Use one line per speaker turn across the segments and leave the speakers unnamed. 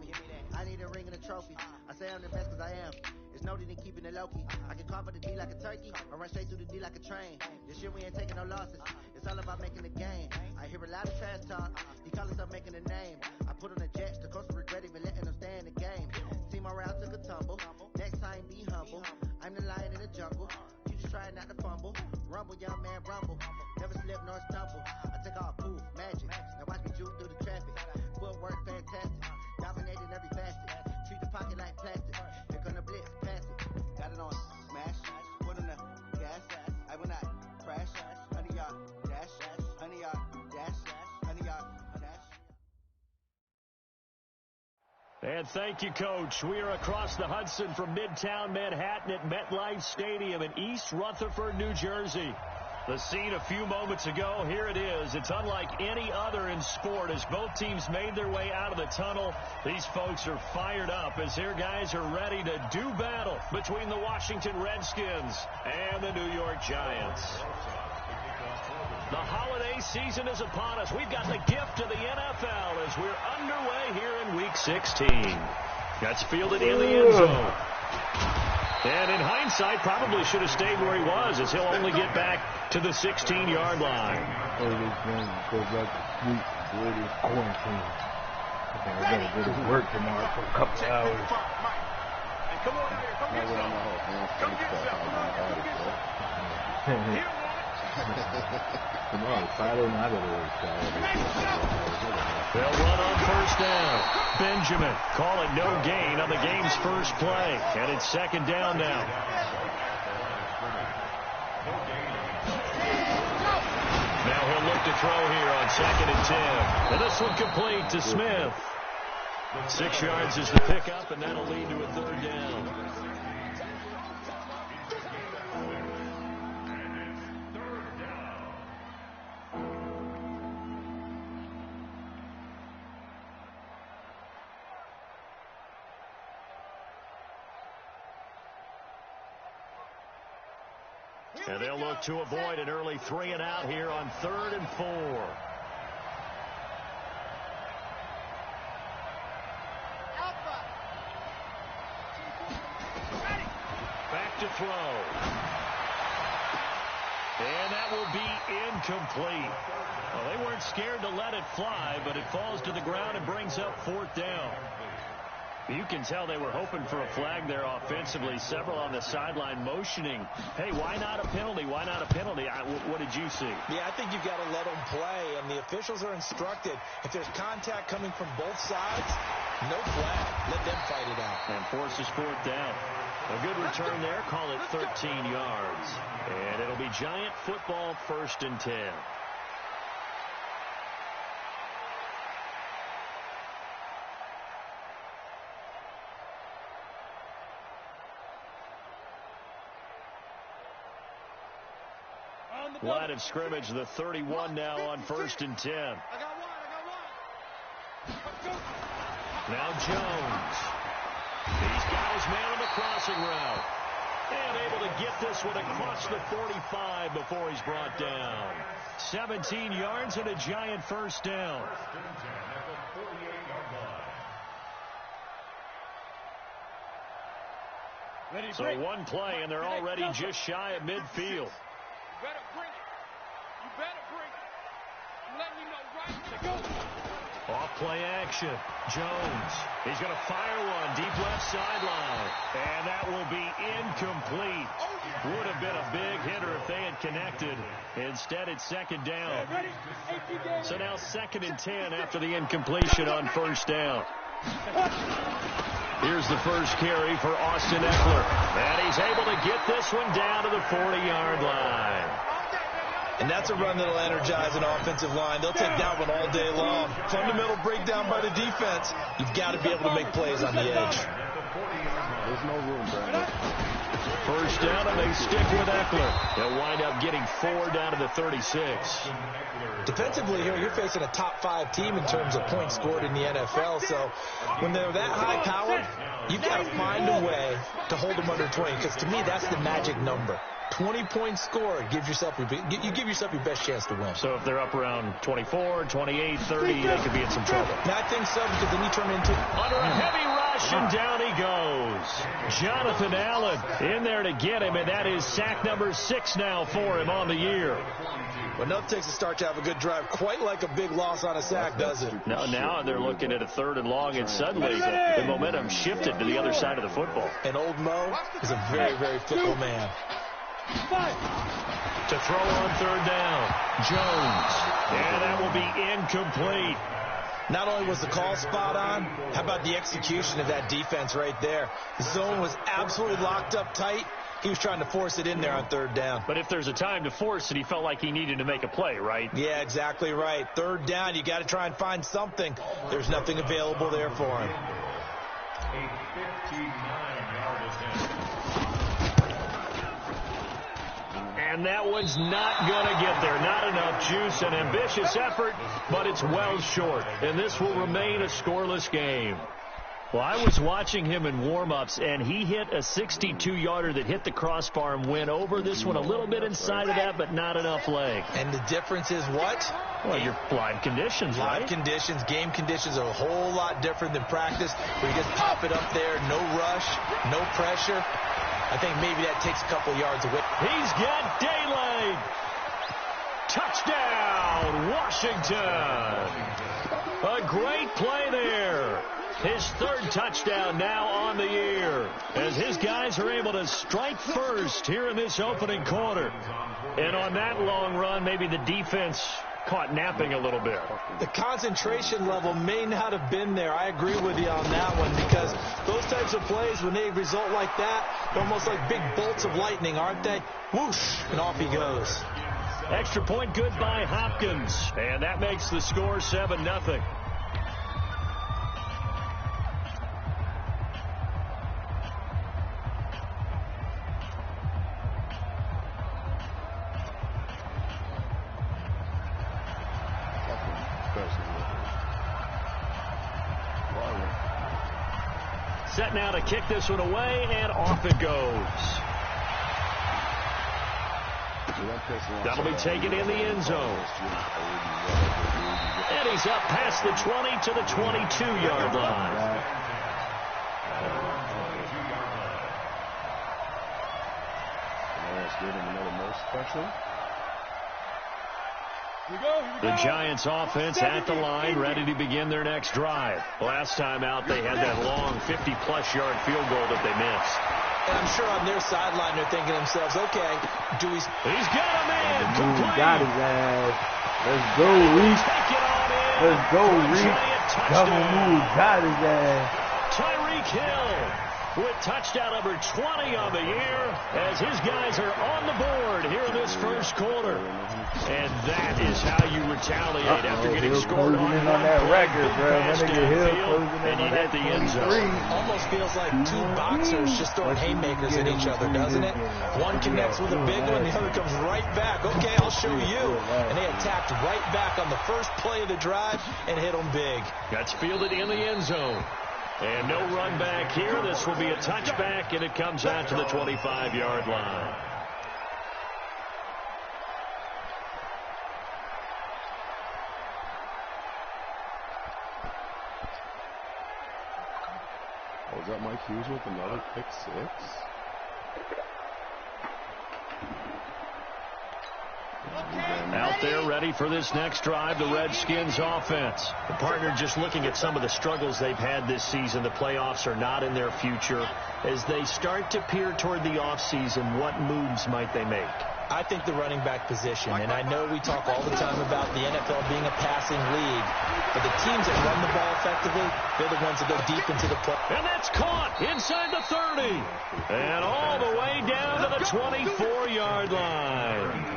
me. I need a ring and a trophy. I say I'm the best because I am. It's no need in keeping it low-key. I can call for the D like a turkey, or run straight through the D like a train. This year we ain't taking no losses. It's all about making the game. I hear a lot of trash talk. He call himself making a name. I put on the Jets. The coach will regret even letting them stay in the game. Team morale took a tumble. Next time be humble. I'm the lion in the jungle. You just trying not to fumble. Rumble, young man, rumble. Never slip nor stumble. I take all poof, magic. Now watch me juke through the traffic. Footwork fantastic. Dominating every facet. Treat the pocket like plastic. Here come the blitz, pass it. Got it on smash. Put on the gas. I will not crash. 100-yard dash. 100-yard dash. 100-yard dash.
And thank you, Coach. We are across the Hudson from Midtown Manhattan at MetLife Stadium in East Rutherford, New Jersey. The scene a few moments ago, here it is. It's unlike any other in sport as both teams made their way out of the tunnel. These folks are fired up as their guys are ready to do battle between the Washington Redskins and the New York Giants. The holiday season is upon us. We've got the gift of the NFL as we're underway here in Week 16. That's fielded in the end zone. And in hindsight, probably should have stayed where he was as he'll only get back to the 16-yard line.
Go back to sleep. Where this quarantine. I got to go to work tomorrow for a couple of hours.
Come on out here. Come get some. Come get some.
Tomorrow, Friday night at work.
They'll run on first down. Benjamin calling no gain on the game's first play. And it's second down now. Now he'll look to throw here on 2nd and 10. And this one complete to Smith. 6 yards is the pickup, and that'll lead to a third down. And they'll look to avoid an early 3 and out here on 3rd and 4. Back to throw. And that will be incomplete. Well, they weren't scared to let it fly, but it falls to the ground and brings up 4th down. You can tell they were hoping for a flag there offensively. Several on the sideline motioning, hey, why not a penalty? Why not a penalty? What did you see?
Yeah, I think you've got to let them play, and the officials are instructed. If there's contact coming from both sides, no flag. Let them fight it out.
And forces 4th down. A good return there. Call it 13 yards. And it'll be Giant football 1st and 10. Line of scrimmage, the 31 now on 1st and 10. Now Jones. He's got his man on the crossing route. And able to get this one across the 45 before he's brought down. 17 yards and a Giant first down. So one play, and they're already just shy of midfield.
You better bring it. You better bring it. You let me know right to go.
Off play action. Jones. He's going to fire one deep left sideline. And that will be incomplete. Would have been a big hitter if they had connected. Instead, it's 2nd down. So now 2nd and 10 after the incompletion on 1st down. Here's the first carry for Austin Eckler. And he's able to get this one down to the 40-yard line.
And that's a run that'll energize an offensive line. They'll take that one all day long. Fundamental breakdown by the defense. You've got to be able to make plays on the edge.
There's no room, Brandon.
First down, and they stick with Eckler. They'll wind up getting 4 down to the 36.
Defensively here, you're facing a top 5 team in terms of points scored in the NFL. So when they're that high powered, you've got to find a way to hold them under 20. Because to me, that's the magic number. 20-point score, you give yourself your best chance to win.
So if they're up around 24, 28, 30, they could be in some trouble.
And I think so, because then you turn into...
Under a heavy rush, and down he goes. Jonathan Allen in there to get him, and that is sack number 6 now for him on the year.
Well, enough takes a start to have a good drive, quite like a big loss on a sack, does it?
Now they're looking at a 3rd and long, and suddenly the momentum shifted to the other side of the football.
And old Mo is a very, very fickle man.
To throw on 3rd down, Jones. And that will be incomplete.
Not only was the call spot on, how about the execution of that defense right there? The zone was absolutely locked up tight. He was trying to force it in there on 3rd down.
But if there's a time to force it, he felt like he needed to make a play, right?
Yeah, exactly right. 3rd down, you got to try and find something. There's nothing available there for him.
And that one's not going to get there. Not enough juice. An ambitious effort, but it's well short. And this will remain a scoreless game. Well, I was watching him in warm-ups, and he hit a 62-yarder that hit the crossbar and went over. This one a little bit inside of that, but not enough leg.
And the difference is what?
Well, your live conditions, right?
Live conditions, game conditions are a whole lot different than practice, where you just pop it up there, no rush, no pressure. I think maybe that takes a couple yards away.
He's got daylight. Touchdown, Washington. A great play there. His 3rd touchdown now on the year, as his guys are able to strike first here in this opening quarter. And on that long run, maybe the defense caught napping a little bit.
The concentration level may not have been there. I agree with you on that one, because those types of plays, when they result like that, they're almost like big bolts of lightning, aren't they? Whoosh, and off he goes.
Extra point good by Hopkins, and that makes the score 7-0. Set now to kick this one away, and off it goes. That'll be taken in the end zone. And he's up past the 20 to the 22-yard line. The Giants offense at the line, ready to begin their next drive. Last time out, they had that long 50-plus yard field goal that they missed.
And I'm sure on their sideline they're thinking to themselves, okay,
He's got a man. Complete.
Got his ass. Let's go, Reese. Let's go, Reese. Double move. Got his ass.
Tyreek Hill with touchdown number 20 on the year, as his guys are on the board here in this first quarter. And that is how you retaliate after getting scored on
that record, bro. That nigga Hill closing in
and you
on
hit
that
the end zone.
Almost feels like two boxers just throwing haymakers at each other, doesn't it? One connects with a big one, the other comes right back. Okay, I'll show you. And they attacked right back on the first play of the drive and hit them big.
That's fielded in the end zone. And no run back here. This will be a touchback, and it comes out to the 25-yard line.
Was that Mike Hughes with another pick 6?
Out there ready for this next drive, the Redskins offense. The partner just looking at some of the struggles they've had this season. The playoffs are not in their future. As they start to peer toward the offseason, what moves might they make?
I think the running back position, and I know we talk all the time about the NFL being a passing league, but the teams that run the ball effectively, they're the ones that go deep into the play.
And that's caught inside the 30 and all the way down to the 24-yard line.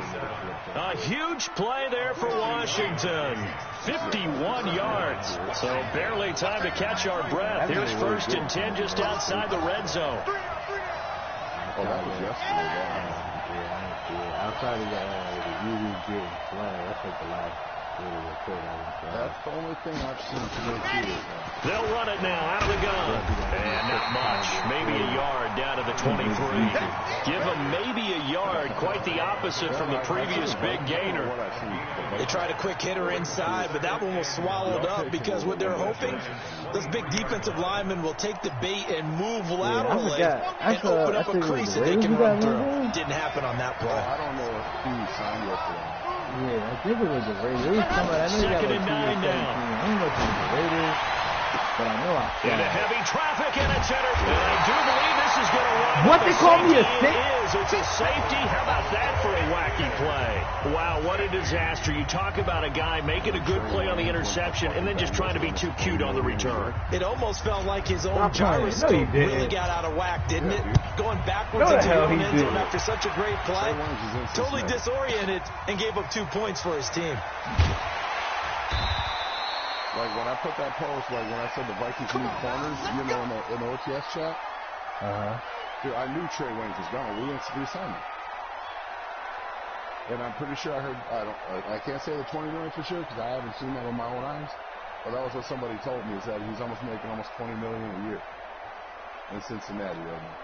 A huge play there for Washington. 51 yards. So barely time to catch our breath. Here's 1st and 10 just outside the red zone.
Oh, that was yesterday.
Outside of the UV getting flag, that's like the last
That's the only thing I've seen today.
They'll run it now out of the gun. And not much. Maybe a yard down to the 23. Give them maybe a yard. Quite the opposite from the previous big gainer.
They tried a quick hitter inside, but that one was swallowed up because what they're hoping, those big defensive linemen will take the bait and move laterally and open up a crease that they can run through. Didn't happen on that play.
I don't know if he signed yesterday.
Yeah, I think it was the Raiders.
Second and 9 now.
I don't know if it was the Raiders, but I know I saw
into heavy traffic, and it's intercepted. I do believe this is going to run.
What, they call me a safety?
It's a safety. How about that for a wacky play? Wow, what a disaster. You talk about a guy making a good play on the interception and then just trying to be too cute on the return.
It almost felt like his own gyroscope really got out of whack, didn't it? Going backwards into the end zone after such a great play. Totally disoriented and gave up 2 points for his team.
Like when I put that post, like when I said the Vikings need corners, you know, in the OTS chat, dude, I knew Trey Waynes was gone. We didn't resign him. And I'm pretty sure I heard, I can't say the 20 million for sure because I haven't seen that with my own eyes. But that was what somebody told me, is that he's almost making almost 20 million a year in Cincinnati right now.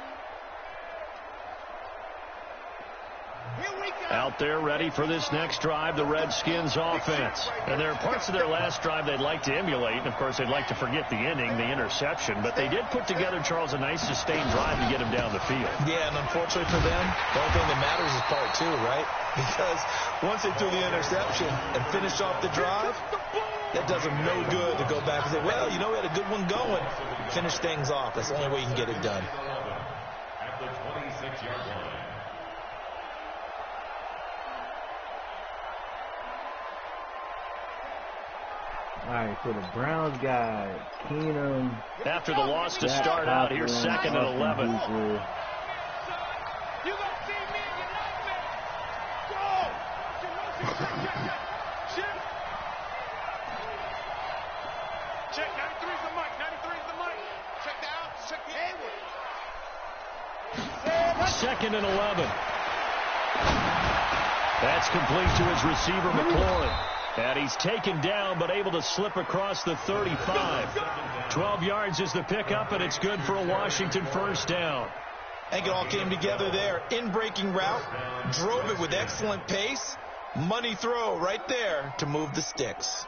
Out there ready for this next drive, the Redskins offense. And there are parts of their last drive they'd like to emulate. And, of course, they'd like to forget the ending, the interception. But they did put together, Charles, a nice sustained drive to get him down the field.
Yeah, and unfortunately for them, the only thing that matters is part 2, right? Because once they threw the interception and finished off the drive, that does them no good to go back and say, well, you know, we had a good one going. Finish things off. That's the only way you can get it done.
At the 26-yard line.
All right, so the Browns got Keenum.
After the loss to start out, here's 2nd and 11.
You gonna see me and you like me. Go! Check, 93's the mic, 93's the mic. Check the outs, check the Hayward.
2nd and 11. That's complete to his receiver, McLaurin. And he's taken down, but able to slip across the 35. 12 yards is the pickup, and it's good for a Washington first down.
I think it all came together there. In-breaking route, drove it with excellent pace. Money throw right there to move the sticks.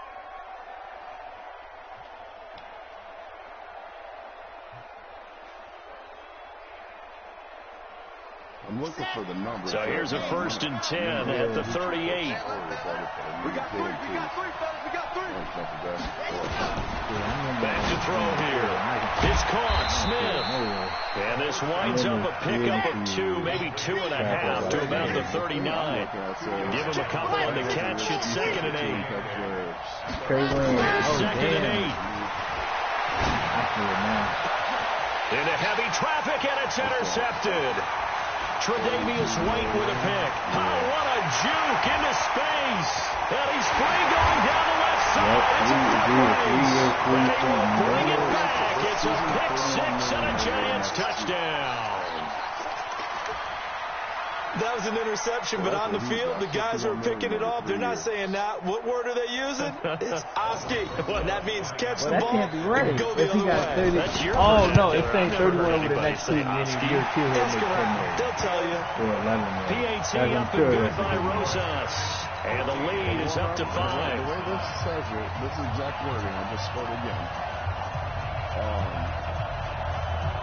I'm looking for the number.
So here's a 1st and 10 at the 38.
We got 3, fellas, we got 3.
Back to throw here. It's caught, Smith. And this winds up a pickup of 2, maybe 2.5 to about the 39. Give him a couple on the catch. It's 2nd and 8. 2nd and 8. Into heavy traffic, and it's intercepted. Tre'Davious White with a pick. Oh, what a juke into space. And he's free going down the left side. It's a tough race. They will bring it back. It's a pick 6 and a Giants touchdown.
That was an interception, but on the field, the guys who are picking it off, they're not saying that. What word are they using? It's Oski. And that means catch the ball and go the other way.
That's your
no, it's saying 31 over the next season.
That's correct. They'll tell you.
PAT up and good by Rosas. And the lead is up to 5.
The way this says it, this is exact wording. I just spoke again.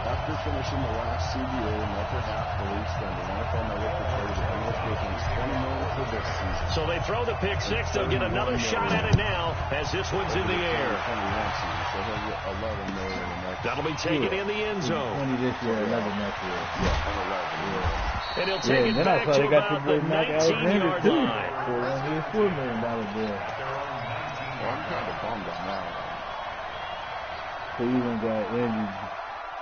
After finishing the last CBA in the upper half of the league standing, NFL Network declared the Bengals making $20 million for this season.
So they throw the pick 6. They'll get another shot at it now as this one's in the air.
So he'll get $11 million in next.
That'll be taken in the end zone.
20 this year, 11 next year.
And he'll take it back to about the 19-yard line.
$4 million deal.
Well, I'm kind of bummed on that.
Cleveland got Andrew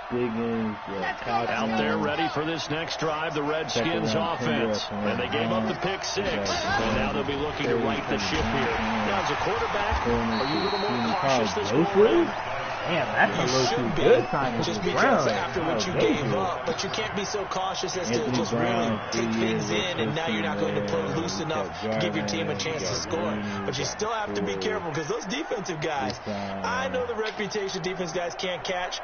Diggins,
out there ready for this next drive, the Redskins offense. And they gave up the pick 6. And now they'll be looking to right the ship here. Now, as a quarterback, are you a little more cautious this go around?
Damn, that's a
You
little
should
too
be,
good signing
just
for
because
Brown.
after what you gave up. But you can't be so cautious as to
Anthony
just
Brown,
really take
3
things
years
in, and now you're not going to play loose enough to give your team a chance to score. But you still have to be careful because those defensive guys, I know the reputation defense guys can't catch.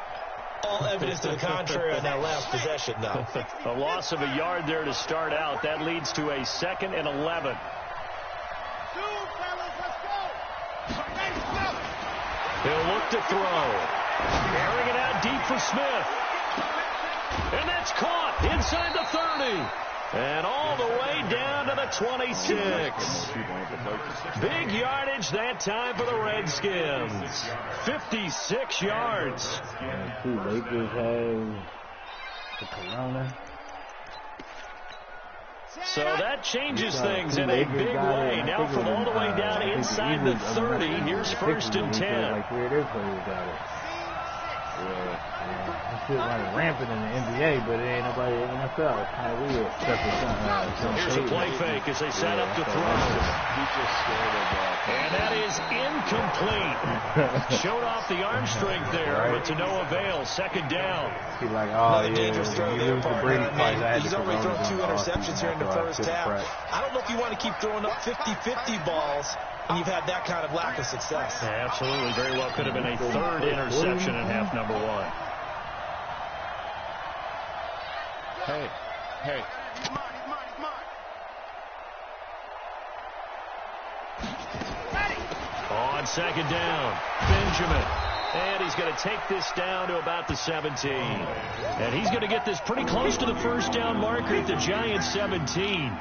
All evidence to the contrary on that last possession, though.
A loss of a yard there to start out. That leads to a 2nd and 11. He'll look to throw. Carrying it out deep for Smith. And that's caught inside the 30. And all the way down to the 26. Big yardage that time for the Redskins. 56 yards.
Two Lakers have the Corona.
So that changes things in a big way. Now from all the way down inside the 30, here's 1st and 10.
Like 3 of their players got it. It's still running rampant in the NBA, but it ain't nobody in the NFL. It's kind of weird.
Here's a play fake as they set up to throw. And that is incomplete. Showed off the arm strength there, but to no avail. 2nd down.
He's like, oh,
Another dangerous throw there, partner. He's already thrown 2 interceptions here in the first half. I don't know if you want to keep throwing up 50-50 balls and you've had that kind of lack of success.
Yeah, absolutely. Very well could have been a 3rd interception in half number 1.
Hey.
He's mine.
On 2nd down, Benjamin. And he's going to take this down to about the 17. And he's going to get this pretty close to the 1st down marker at the Giants' 17.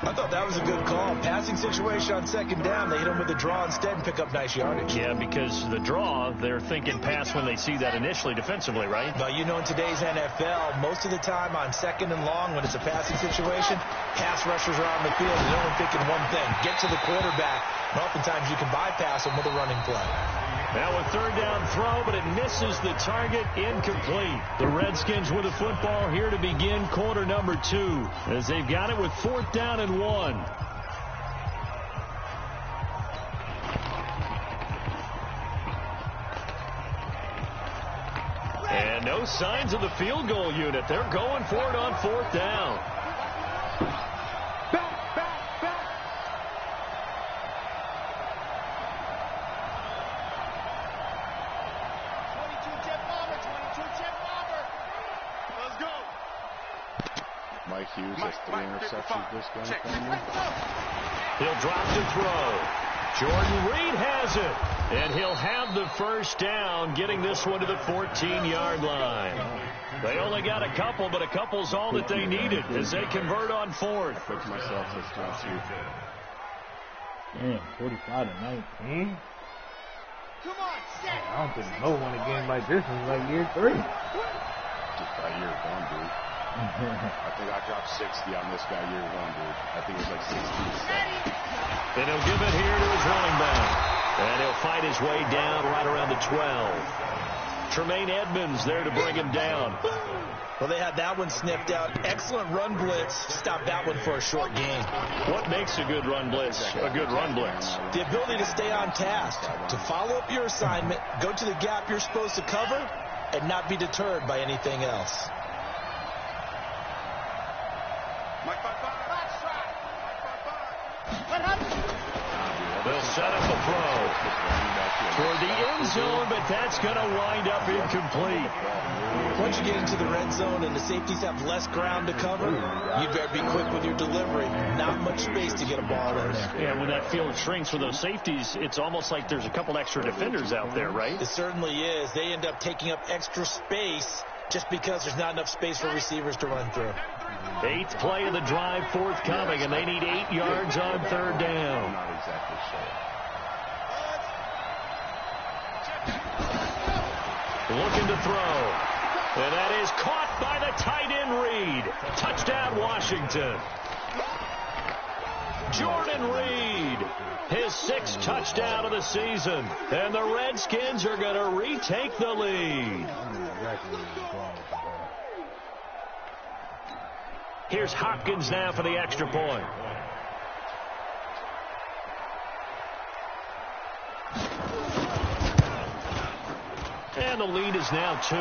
I thought that was a good call. Passing situation on 2nd down. They hit him with a draw instead and pick up nice yardage.
Yeah, because the draw, they're thinking pass when they see that initially defensively, right?
Now, you know, in today's NFL, most of the time on 2nd and long, when it's a passing situation, pass rushers are on the field and they're only thinking one thing, get to the quarterback. And oftentimes you can bypass them with a running play.
Now a 3rd down throw, but it misses the target, incomplete. The Redskins with the football here to begin quarter number 2, as they've got it with 4th down and 1. And no signs of the field goal unit. They're going for it on 4th down.
Mike Hughes has 3 interceptions this game.
He'll drop to throw. Jordan Reed has it. And he'll have the 1st down, getting this one to the 14-yard line. They only got a couple, but a couple's all that they needed as they convert on 4th.
Damn, 45-19.
Come on, set.
I don't think no one a game like this is like year 3.
Just by year 1, dude. I think I dropped 60 on this guy year 1, dude. I think it was like 16.
And he'll give it here to his running back. And he'll fight his way down right around the 12. Tremaine Edmonds there to bring him down.
Well, they had that one sniffed out. Excellent run blitz. Stop that one for a short gain.
What makes a good run blitz a good run blitz?
The ability to stay on task, to follow up your assignment, go to the gap you're supposed to cover, and not be deterred by anything else.
They'll set up the throw toward the end zone, but that's going to wind up incomplete.
Once you get into the red zone and the safeties have less ground to cover, you better be quick with your delivery. Not much space to get a ball in there.
Yeah, when that field shrinks for those safeties, it's almost like there's a couple extra defenders out there, right?
It certainly is. They end up taking up extra space just because there's not enough space for receivers to run through.
8th play of the drive forthcoming, and they need 8 yards on 3rd down.
Not exactly sure.
Looking to throw. And that is caught by the tight end Reed. Touchdown, Washington. Jordan Reed, his 6th touchdown of the season. And the Redskins are going to retake the lead. Here's Hopkins now for the extra point. And And the lead is now 2.
Kick is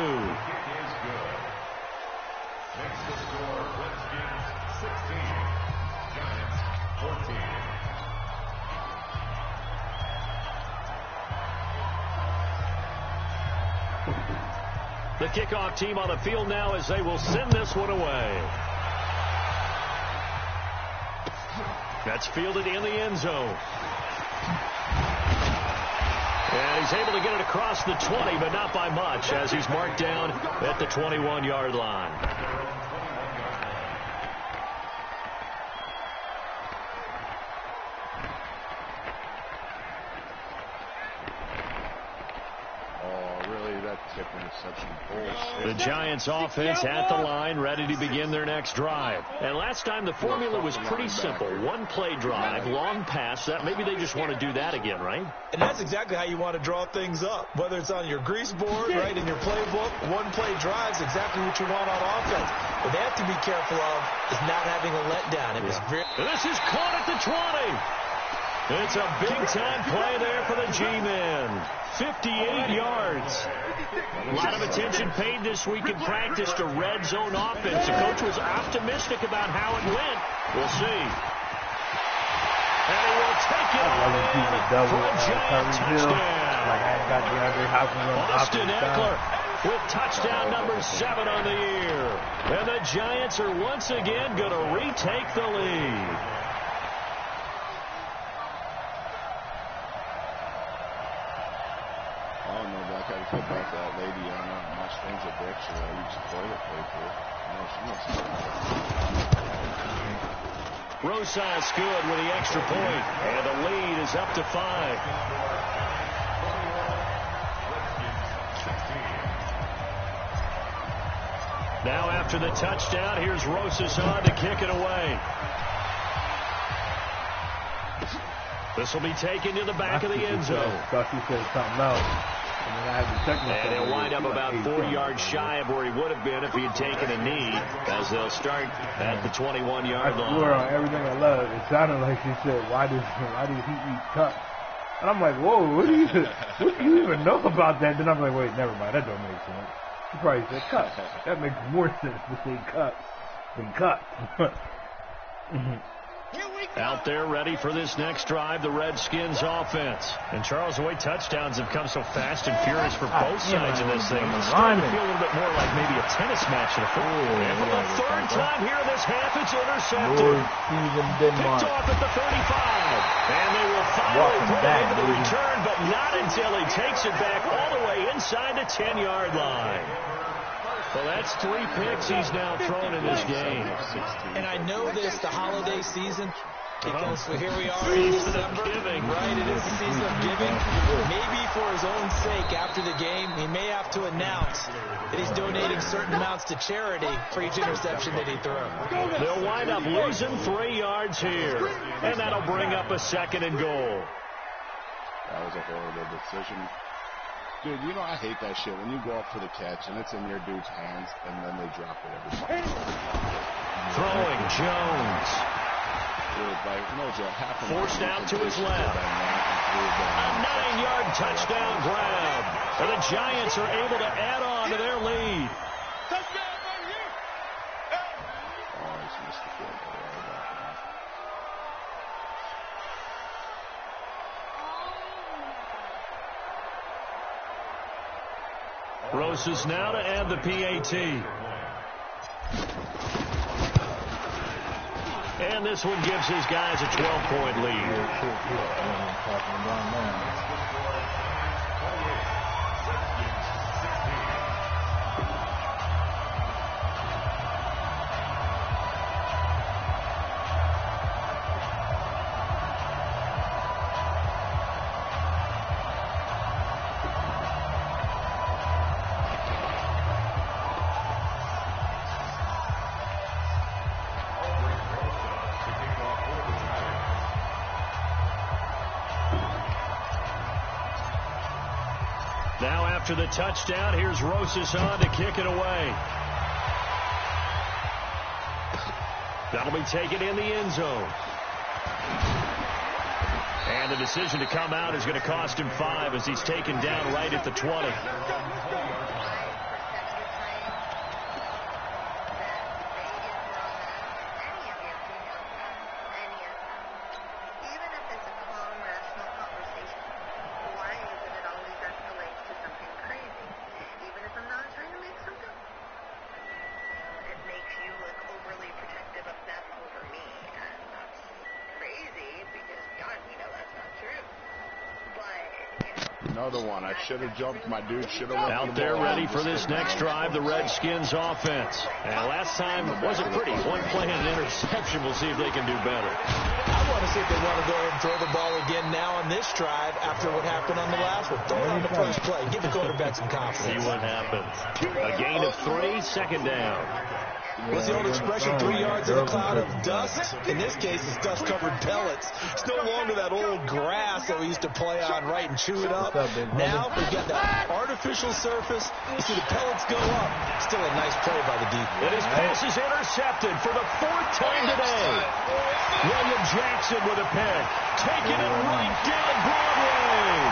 good. Makes the score Redskins 16, Giants 14.
The kickoff team on the field now as they will send this one away. That's fielded in the end zone. And he's able to get it across the 20, but not by much, as he's marked down at the 21-yard line. The Giants offense at the line, ready to begin their next drive. And last time the formula was pretty simple. One play drive, long pass. That maybe they just want to do that again, right?
And that's exactly how you want to draw things up. Whether it's on your grease board, right, in your playbook, one play drive's exactly what you want on offense. What they have to be careful of is not having a letdown. It was
this is caught at the 20. It's a big-time play there for the G-men. 58 yards. A lot of attention paid this week in practice to red zone offense. The coach was optimistic about how it went. We'll see. And he will take it on in for a giant touchdown. Austin Eckler with touchdown number 7 on the year. And the Giants are once again going to retake the lead.
About that lady on my strings addiction I use toilet paper.
Rosas good with the extra point, and the lead is up to 5. Now after the touchdown, here's Rosas on to kick it away. This will be taken to the back of the end zone.
Thought he said something else.
And he'll wind up about 4 yards shy of where he would have been if he had taken a knee, as they'll start at the 21-yard line.
I swear on everything I love, it sounded like she said, why does he eat cups? And I'm like, whoa, what do you even know about that? Then I'm like, wait, never mind, that don't make sense. She probably said cups. That makes more sense to say cups than cups.
Out there ready for this next drive, the Redskins offense. And Charles, the way touchdowns have come so fast and furious for both sides in this thing, it's starting to feel a little bit more like maybe a tennis match in a football. And for the third time here in this half, it's intercepted. Picked off at the 35. And they will finally put it into the return, but not until he takes it back all the way inside the 10-yard line. Well, that's 3 picks he's now thrown in this game.
And I know this, the holiday season, because here we are in December, right? It is the season of giving. Maybe for his own sake, after the game, he may have to announce that he's donating certain amounts to charity for each interception that he throws.
They'll wind up losing 3 yards here, and that'll bring up a 2nd and goal.
That was a horrible decision. Dude, you know I hate that shit when you go up for the catch and it's in your dude's hands and then they drop it every time.
Throwing Jones.
Dude, like, no joke,
forced out to his left. A 9-yard touchdown grab. And the Giants are able to add on to their lead.
Touchdown right here.
Oh, he's missed the field goal right about that.
Rosas now to add the PAT. And this one gives his guys a 12-point lead. Now after the touchdown, here's Rosas on to kick it away. That'll be taken in the end zone. And And the decision to come out is going to cost him 5 as he's taken down right at the 20.
Another one. I should have jumped. My dude should have.
Out there ready for this next drive, the Redskins offense. And last time wasn't pretty. One play and an interception. We'll see if they can do better.
I want to see if they want to go ahead and throw the ball again now on this drive after what happened on the last one. Throw it on the first play. Give the quarterback some confidence.
See what happens. A gain of 3, second down.
What's the old expression, 3 yards in a cloud of dust? In this case, it's dust-covered pellets. It's no longer that old grass that we used to play on, right, and chew it up. Now we've got that artificial surface. You see the pellets go up. Still a nice play by the defense.
And his pass is intercepted for the 4th time today. William Jackson with a pick. Taking it right down Broadway.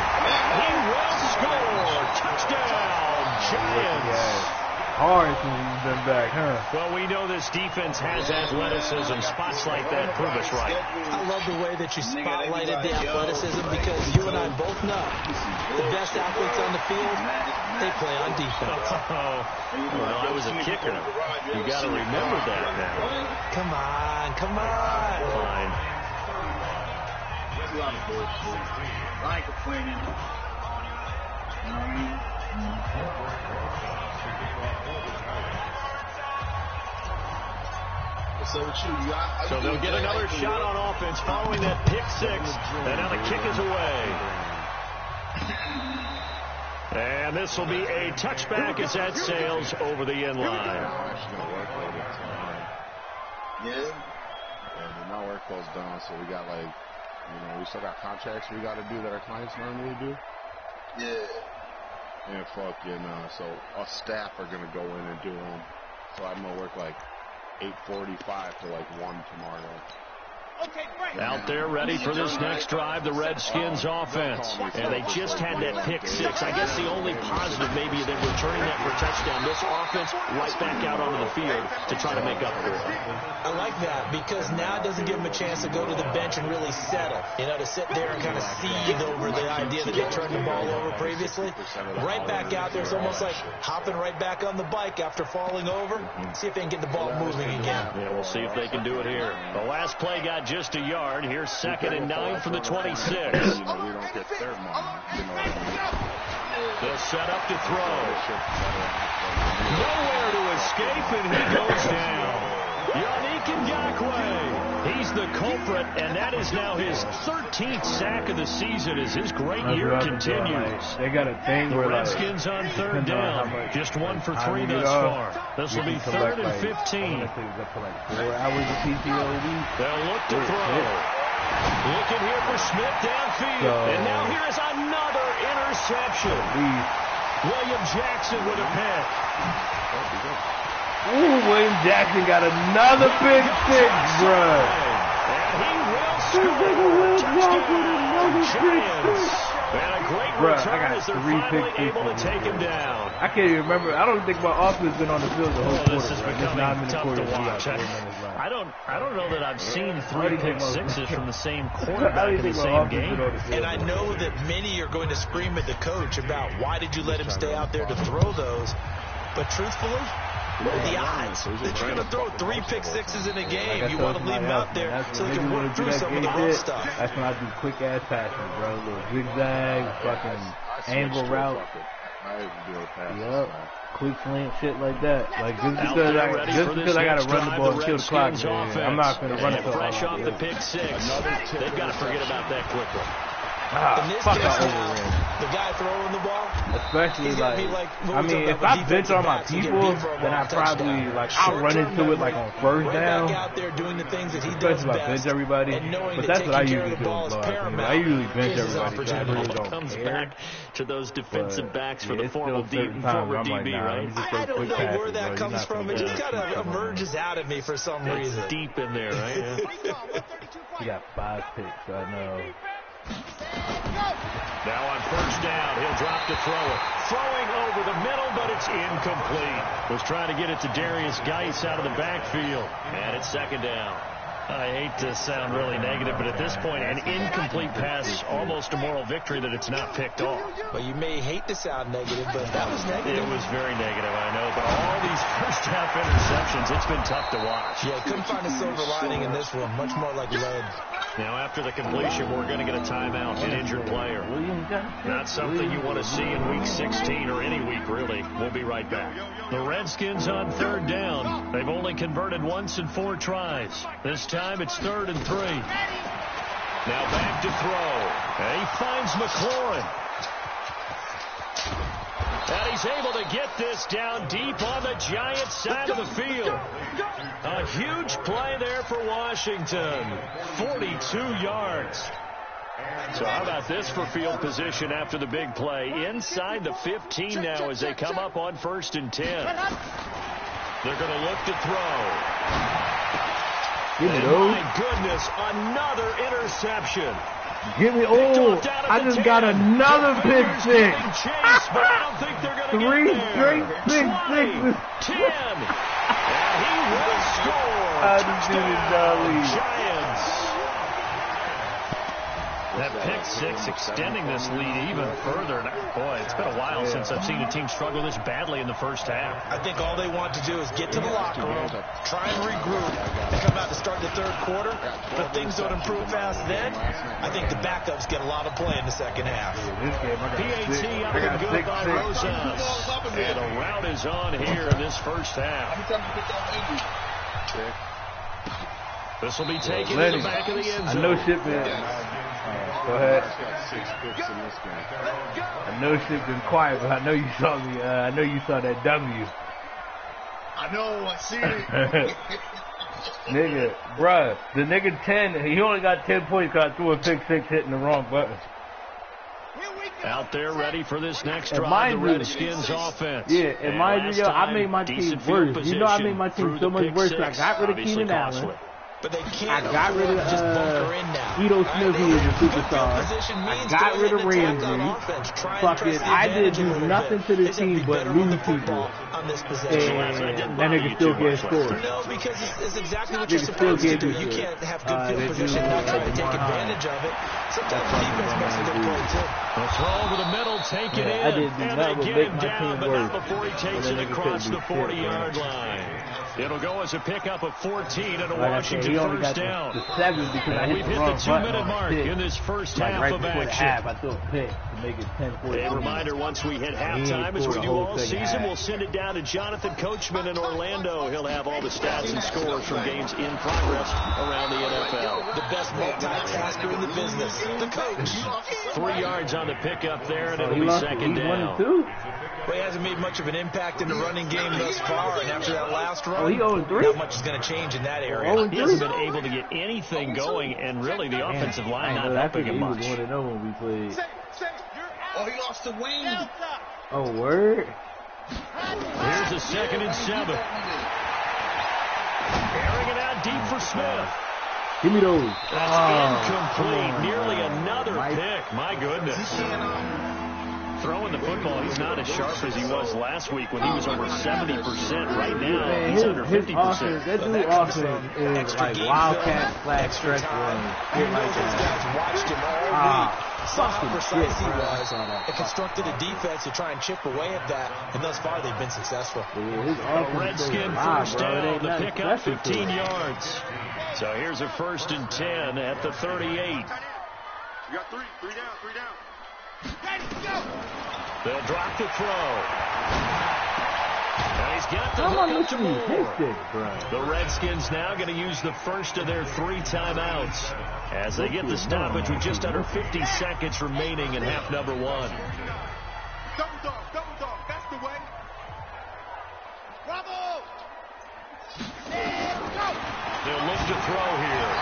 He will score. Touchdown, Giants.
Hard since he's been back, huh?
Well, we know this defense has athleticism. Spots like that prove us right.
I love the way that you spotlighted the athleticism because you and I both know the best athletes on the field, they play on defense.
Well, I was a kicker. You got to remember that now.
Come on, come on.
Fine.
I ain't complaining.
So they'll get another shot on offense following that pick 6. And now the kick is away. And this will be a touchback as that sails over the end line.
Yeah. Now work close down, so we got we still got contracts we got to do that our clients normally do.
Yeah.
And so us staff are gonna go in and do them. So I'm gonna work 8:45 to 1 tomorrow.
Out there ready for this next drive, the Redskins offense. And they just had that pick 6. I guess the only positive maybe that returning that for a touchdown. This offense right back out onto the field to try to make up for it.
I like that because now it doesn't give them a chance to go to the bench and really settle. To sit there and kind of seethe over the idea that they turned the ball over previously. Right back out there. It's almost like hopping right back on the bike after falling over. See if they can get the ball moving again.
Yeah, we'll see if they can do it here. The last play got just a yard. Here's 2nd and 9 from the 26.
We don't get their money.
They'll set up to throw. Nowhere to escape, and he goes down. Yannick Ngakoue. He's the culprit, and that is now his 13th sack of the season as his great year continues.
They got a thing
the
where
Redskins on 3rd down. Just 1 for 3 thus far. This will be 3rd and 15.
4 hours of PTO a week.
They'll look to throw. Looking here for Smith downfield. And now here is another interception. William Jackson with a pick.
Ooh, William Jackson got another big 6, bruh.
And he will score. Giants. And a great return as they're finally able to take him down.
I can't even remember. I don't think my offense has been on the field the whole quarter.
This is becoming tough to watch. I don't know that I've seen 3 pick 6s from the same quarterback in the same game.
And I know that many are going to scream at the coach about why did you let him stay out there to throw those. But truthfully, the odds that you're going to throw 3 pick 6s in a game, you want to leave him out there so they can work through some of the rough stuff.
That's when I do quick-ass passes, bro. Little zigzag, fucking angle route. Yep. Quick slant, shit like that. Just because I got to run the ball and kill the clock, I'm not going to run it.
Fresh off the pick 6. They've got to forget about that quickly.
In this case, the guy throwing the ball,
especially if I bench on my people, then I probably I'll run into it on 1st down.
Out there doing the things that he
does best. I bench everybody, but that's what I usually do. I usually bench everybody. I really don't
comes back to those defensive backs for the former DB, right?
I don't know where that comes from. It just kind of emerges out of me for some reason.
Deep in there, right?
He got 5 picks, I know.
Now on first down, he'll drop to throw it. Throwing over the middle, but it's incomplete. Was trying to get it to Darius Geis out of the backfield. And it's second down. I hate to sound really negative, but at this point, an incomplete pass is almost a moral victory that it's not picked off.
Well, you may hate to sound negative, but that was negative.
It was very negative, I know. But all these first-half interceptions, it's been tough to watch.
Yeah, couldn't find a silver lining in this one. Much more like lead.
Now, after the completion, we're going to get a timeout, an injured player. Not something you want to see in Week 16 or any week, really. We'll be right back. The Redskins on third down. They've only converted once in 4 tries. This time, it's 3rd and 3. Now back to throw. And he finds McLaurin. And he's able to get this down deep on the Giants side of the field. A huge play there for Washington. 42 yards. So how about this for field position after the big play? Inside the 15 now as they come up on 1st and 10. They're going to look to throw. My goodness, another interception.
Give me, I just got another pick six. 3 straight pick sixes.
10. And he will score. Giants. That pick six extending this lead even further. Boy, it's been a while since I've seen a team struggle this badly in the first half.
I think all they want to do is get to the locker room, try and regroup, and come out to start the third quarter. But things don't improve fast then. I think the backups get a lot of play in the second half.
PAT up and good by Rosas. And a rout is on here in this first half. This will be taken to the back of the end zone.
I know shit, man. Go ahead. I know shit's been quiet, but I know you saw me. I know you saw that W.
I know. I see it.
Nigga, bruh, the nigga 10. He only got 10 points because I threw a pick six hitting the wrong button.
Out there ready for this next drive, the Redskins offense.
Yeah, and mind you, I made my team worse. You know I made my team so much worse. I got rid of Keenan Allen.
But they can't
I got rid of
just bunker in now.
Ito Smith, he is a superstar. I got rid of Ramsey. Fucking, I didn't do nothing to the team but lose people. And that nigga still getting scored.
No, because it's exactly what you're supposed to do. You can't have good field position and not try to take advantage of it. Sometimes the defense makes a good play, too.
A throw over the middle, take it in, and they get him down, but not before he takes it across the 40-yard line. It'll go as a pickup of 14 and a Washington first down.
We've
hit the 2-minute mark in this first half of action.
I threw a pick to make it 10-14.
A reminder, once we hit halftime, as we do all season, we'll send it down to Jonathan Coachman in Orlando. He'll have all the stats and scores from games in progress around the NFL.
The best multitasker in the business, the coach.
3 yards on the pickup there, and it'll be second down.
Well, he hasn't made much of an impact in the running game thus far, and after that last run,
he 0-3?
not much is going to change in that area.
He hasn't been able to get anything going, and really the offensive line not helping him much.
He was 1-0 when we played.
Oh, he lost the wing.
Oh, word?
Here's a 2nd and 7. Airing it out deep for Smith.
Give me those.
That's incomplete. Nearly another pick. My goodness. Throwing the football, he's not as sharp as he was last week when he was over 70%. Right now, he's under 50%.
That dude offense is like wildcat flag stretch run.
Shit like that. Watched him all week. Saw how precise he was and constructed a defense to try and chip away at that, and thus far they've been successful.
A Redskin first down, the pickup 15 yards. So here's a 1st and 10 at the 38.
You got three down.
They'll drop the throw. And he's got the hook. The Redskins now going to use the first of their 3 timeouts as they get the stoppage with just under 50 seconds remaining in half number 1.
Double dog, that's the way. Bravo!
They'll look to throw here.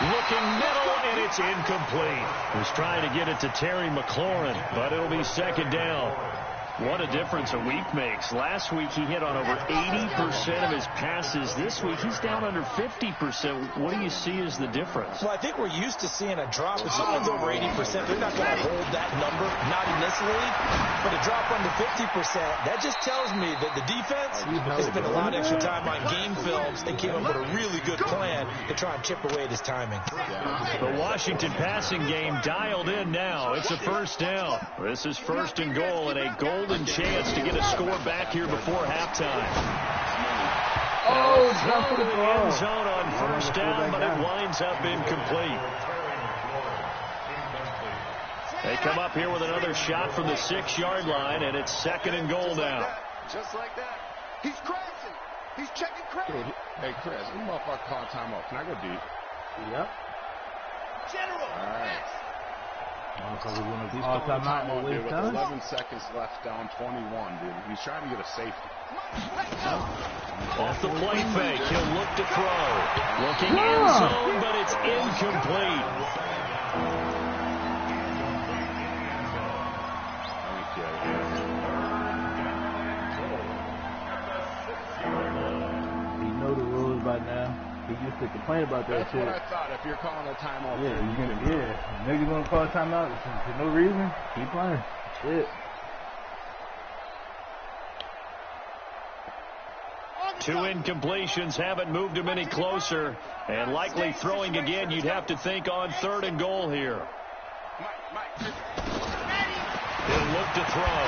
Looking middle, and it's incomplete. Was trying to get it to Terry McLaurin, but it'll be second down. What a difference a week makes. Last week he hit on over 80% of his passes. This week he's down under 50%. What do you see as the difference?
Well, I think we're used to seeing a drop. If someone's over 80%, they're not going to hold that number, not in this league. But a drop under 50%, that just tells me that the defense has spent a lot of extra time on game films and came up with a really good plan to try and chip away at his timing.
The Washington passing game dialed in now. It's a first down. This is first and goal and a golden chance to get a score back here before halftime.
Oh, jump for the
end zone on first down, but it winds up incomplete. They come up here with another shot from the 6-yard line, and it's second and goal now.
Just like that. He's crashing. He's checking crash.
Dude, hey, Chris, this motherfucker call timeout. Can I go deep?
Yep.
General.
All right.
Motherfucker want to
He's
call
calling
timeout
dude, with
time?
11 seconds left, down 21, dude. He's trying to get a safety.
Off the play fake, he'll look to throw. Looking end zone, but it's incomplete.
You know the rules by now. He used to complain about that shit.
That's what I thought. If you're calling a timeout,
niggas gonna call a timeout for no reason. Keep playing. Shit.
Two incompletions haven't moved him any closer, and likely throwing again. You'd have to think on third and goal here. He'll look to throw,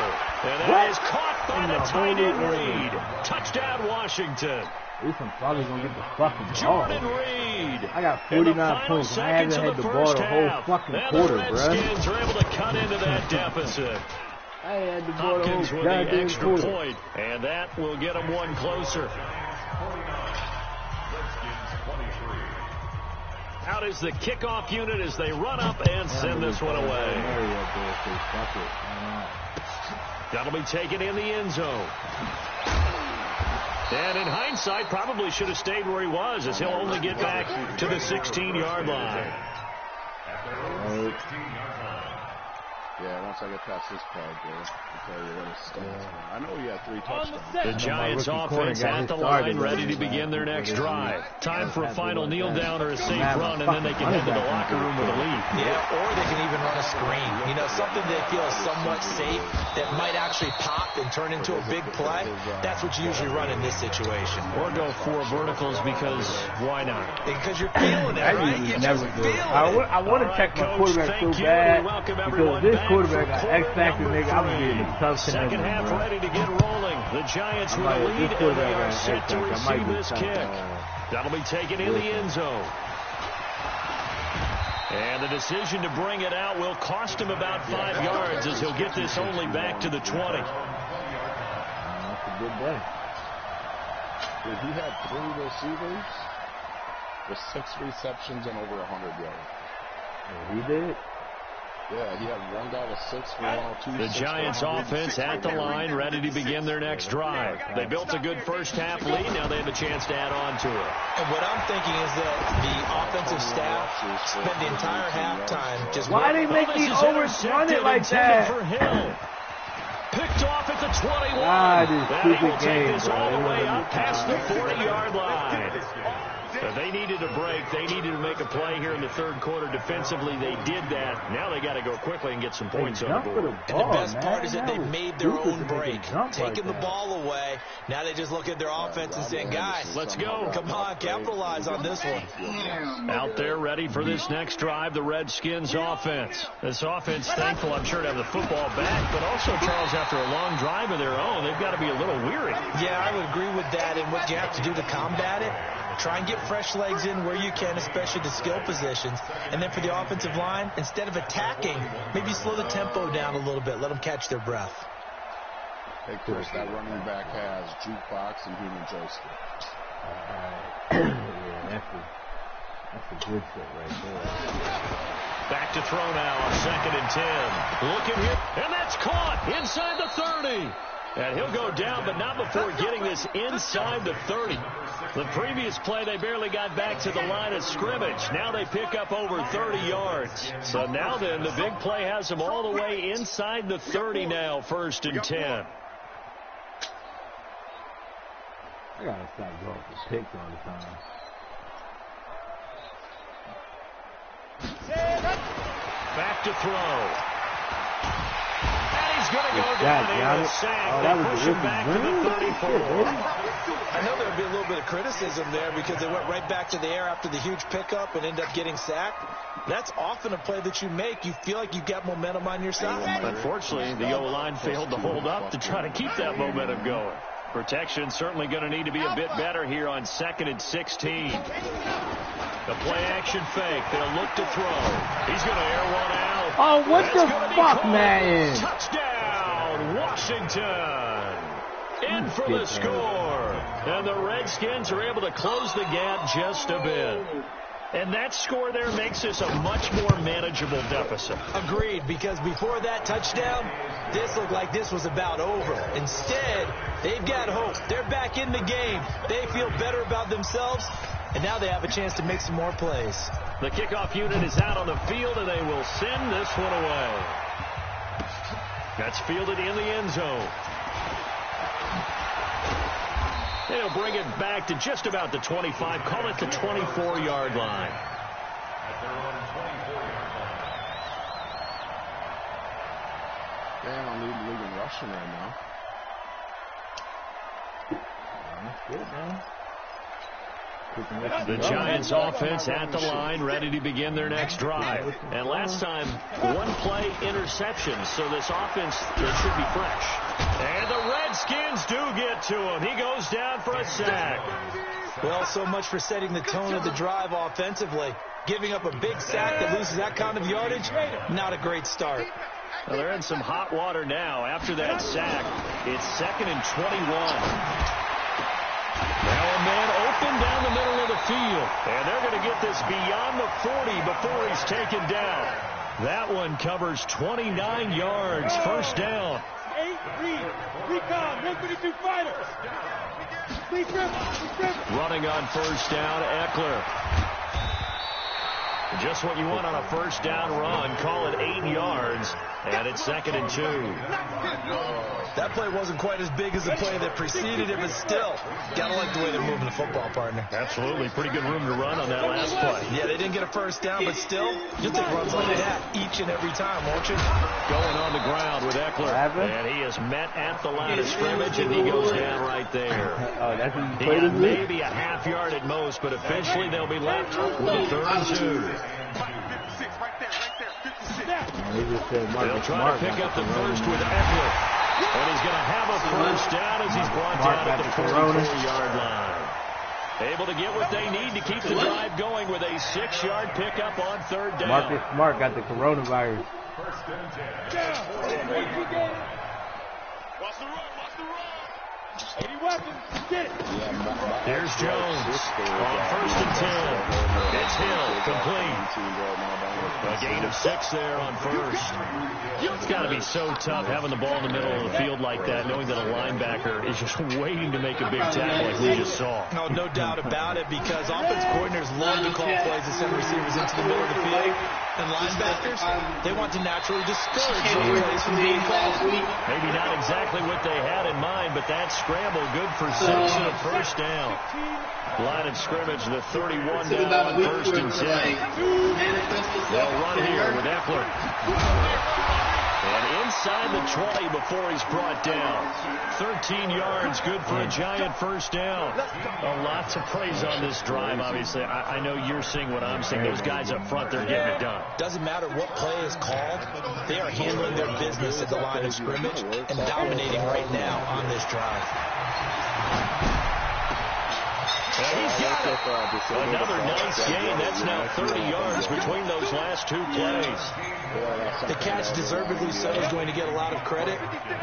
and that is caught by the tight end Reed. Touchdown, Washington.
At least I'm probably going to get the fucking ball.
Jordan Reed.
I got 49 points. I haven't had the ball the whole fucking quarter, bro.
The Redskins are able to cut into that deficit.
I had the ball the
Hopkins
whole
with the
goddamn
extra
quarter.
point, and that will get them one closer. Out is the kickoff unit as they run up and send this one away. That'll be taken in the end zone. And in hindsight, probably should have stayed where he was, as he'll only get back to the 16-yard line.
Yeah, once I get past this part, I'll tell you what it's stands for. I know he had 3 touchdowns.
The Giants offense at the line, ready to begin their next drive. Time for a final kneel down or a safe run, and then they can head to the locker room with a lead.
Yeah, or they can even run a screen. You know, something they feel is somewhat safe that might actually pop and turn into a big play. That's what you usually run in this situation.
Or go 4 verticals because why not?
Because you're feeling it, right? You're just feeling it.
I want to check my quarterback so bad because this quarterback got X-Factor, nigga. I'm going to be in a tough
Second half ready to get rolling. The Giants with a lead, and they are set to receive this kick. That'll be taken in the end zone. And the decision to bring it out will cost him about 5 yards as he'll get this only back to the 20.
That's a good day.
Dude, he had 3 receivers with 6 receptions and over 100 yards.
Yeah, he did.
Yeah, he had 1 guy with 6 for 102.
The Giants offense at the line, ready to begin their next drive. They built a good first half lead. Now they have a chance to add on to it.
And what I'm thinking is that the offensive staff spent the entire halftime just...
Why they make me overrun it like that?
For Hill. Picked off at the 21.
That
he will take this all the way up past the 40-yard line. They needed a break. They needed to make a play here in the third quarter. Defensively, they did that. Now they got to go quickly and get some points on the board.
And the best part is that they made their own break, taking the ball away. Now they just look at their offense and saying, guys,
let's go.
Come on, capitalize on this one.
Out there ready for this next drive, the Redskins offense. This offense, thankful, I'm sure, to have the football back, but also, Charles, after a long drive of their own, they've got to be a little weary.
Yeah, I would agree with that. And what you have to do to combat it, try and get fresh legs in where you can, especially the skill positions. And then for the offensive line, instead of attacking, maybe slow the tempo down a little bit. Let them catch their breath.
Hey, Chris, that running back has jukebox and human joystick.
Yeah, that's a good shit right there.
Back to throw now on 2nd and 10. Looking here, and that's caught inside the 30. And he'll go down, but not before getting this inside the 30. The previous play, they barely got back to the line of scrimmage. Now they pick up over 30 yards. So now then, the big play has them all the way inside the 30 now, 1st and 10.
I gotta stop going for picks all the time.
Back to throw. And he's going to go down here with a sack.
That was
push him back to the 34.
I know there would be a little bit of criticism there because they went right back to the air after the huge pickup and end up getting sacked. That's often a play that you make. You feel like you've got momentum on your side.
Unfortunately, the O-line failed to hold up to try to keep that momentum going. Protection certainly going to need to be a bit better here on 2nd and 16. The play-action fake. They'll look to throw. He's going to air one out.
Oh, what the fuck, man?
Touchdown, Washington. In for the score. And the Redskins are able to close the gap just a bit. And that score there makes this a much more manageable deficit.
Agreed, because before that touchdown, this looked like this was about over. Instead, they've got hope. They're back in the game. They feel better about themselves, and now they have a chance to make some more plays.
The kickoff unit is out on the field, and they will send this one away. That's fielded in the end zone. They'll bring it back to just about the 25. Call it the 24-yard line.
Damn, I lead the league in rushing right now.
That's good, man.
The Giants offense at the line, ready to begin their next drive. And last time, one play interception, so this offense should be fresh. And the Redskins do get to him. He goes down for a sack.
Well, so much for setting the tone of the drive offensively. Giving up a big sack that loses that kind of yardage, not a great start.
Well, they're in some hot water now. After that sack, it's 2nd and 21. Now a man open down the middle of the field. And they're going to get this beyond the 40 before he's taken down. That one covers 29 yards. 1st down.
8-3. Recon. 132 fighters.
Running on 1st down, Eckler. Just what you want on a 1st down run. Call it 8 yards. And it's 2nd and 2.
That play wasn't quite as big as the play that preceded it, but still, gotta like the way they're moving the football, partner.
Absolutely. Pretty good room to run on that last play.
Yeah, they didn't get a 1st down, but still, you'll take runs like that each and every time, won't you?
Going on the ground with Eckler. And he is met at the line of scrimmage, and he goes down right there.
Oh, that's what
he got maybe a half yard at most, but eventually they'll be left with a 3rd and 2. They'll try to pick up the first with Eckler. And he's going to have a 1st down as he's brought down at the 44-yard line. Able to get what they need to keep the drive going with a 6-yard pickup on 3rd down.
Marcus Smart got the coronavirus.
Watch the run. Any weapons, get it.
Here's Jones on 1st and 10. It's Hill, complete. A gain of 6 there on 1st. It's got to be so tough having the ball in the middle of the field like that, knowing that a linebacker is just waiting to make a big tackle like we just saw.
No doubt about it, because offense coordinators love to call plays to send receivers into the middle of the field. And linebackers, they want to naturally discourage those plays from being called.
Maybe not exactly what they had in mind, but that scramble good for 6 and a 1st down. Line of scrimmage, the 31 down on 1st and 10. They'll run here with Eckler. And inside the 20 before he's brought down. 13 yards, good for a Giant 1st down. Lots of praise on this drive, obviously. I know you're seeing what I'm seeing. Those guys up front, they're getting it done.
Doesn't matter what play is called. They are handling their business at the line of scrimmage and dominating right now on this drive.
He's got it. Another nice gain. That's now 30 yards between those last 2 plays.
The catch, deservedly so, is going to get a lot of credit,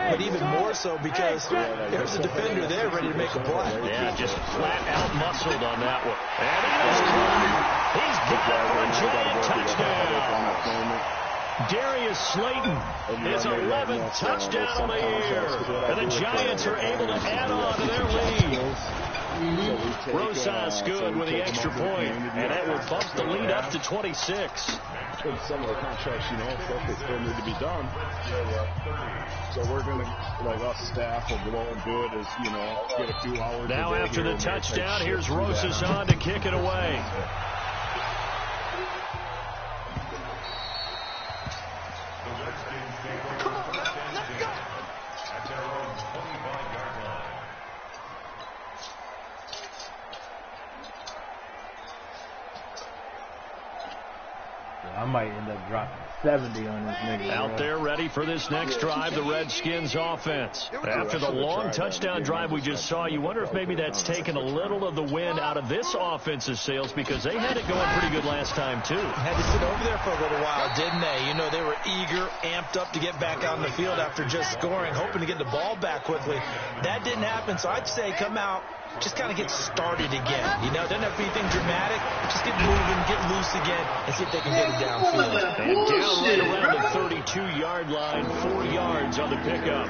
but even more so because there's a defender there ready to make a play.
Yeah, just flat out muscled on that one. And that is caught. He's got it for a Giant touchdown. Darius Slayton, his 11th touchdown of the year. And the Giants are able to add on to their lead. Rosas good with the extra point, and that will bump the lead up to 26.
Some of the contracts, stuff that still need to be done. So we're going to, like us staff, will blow good as, get a few hours.
Now after the touchdown, here's Rosas on to kick it away.
Come on, let's go.
At their own 25-yard line.
I might end up dropping 70 on this nigga.
Out there ready for this next drive, the Redskins offense. After the long touchdown drive we just saw, you wonder if maybe that's taken a little of the wind out of this offense's sails, because they had it going pretty good last time too.
Had to sit over there for a little while, didn't they? They were eager, amped up to get back out in the field after just scoring, hoping to get the ball back quickly. That didn't happen, so I'd say come out, just kind of get started again. It doesn't have to be anything dramatic. Just get moving, get loose again, and see if they can get it downfield.
And down right around the 32-yard line, 4 yards on the pickup.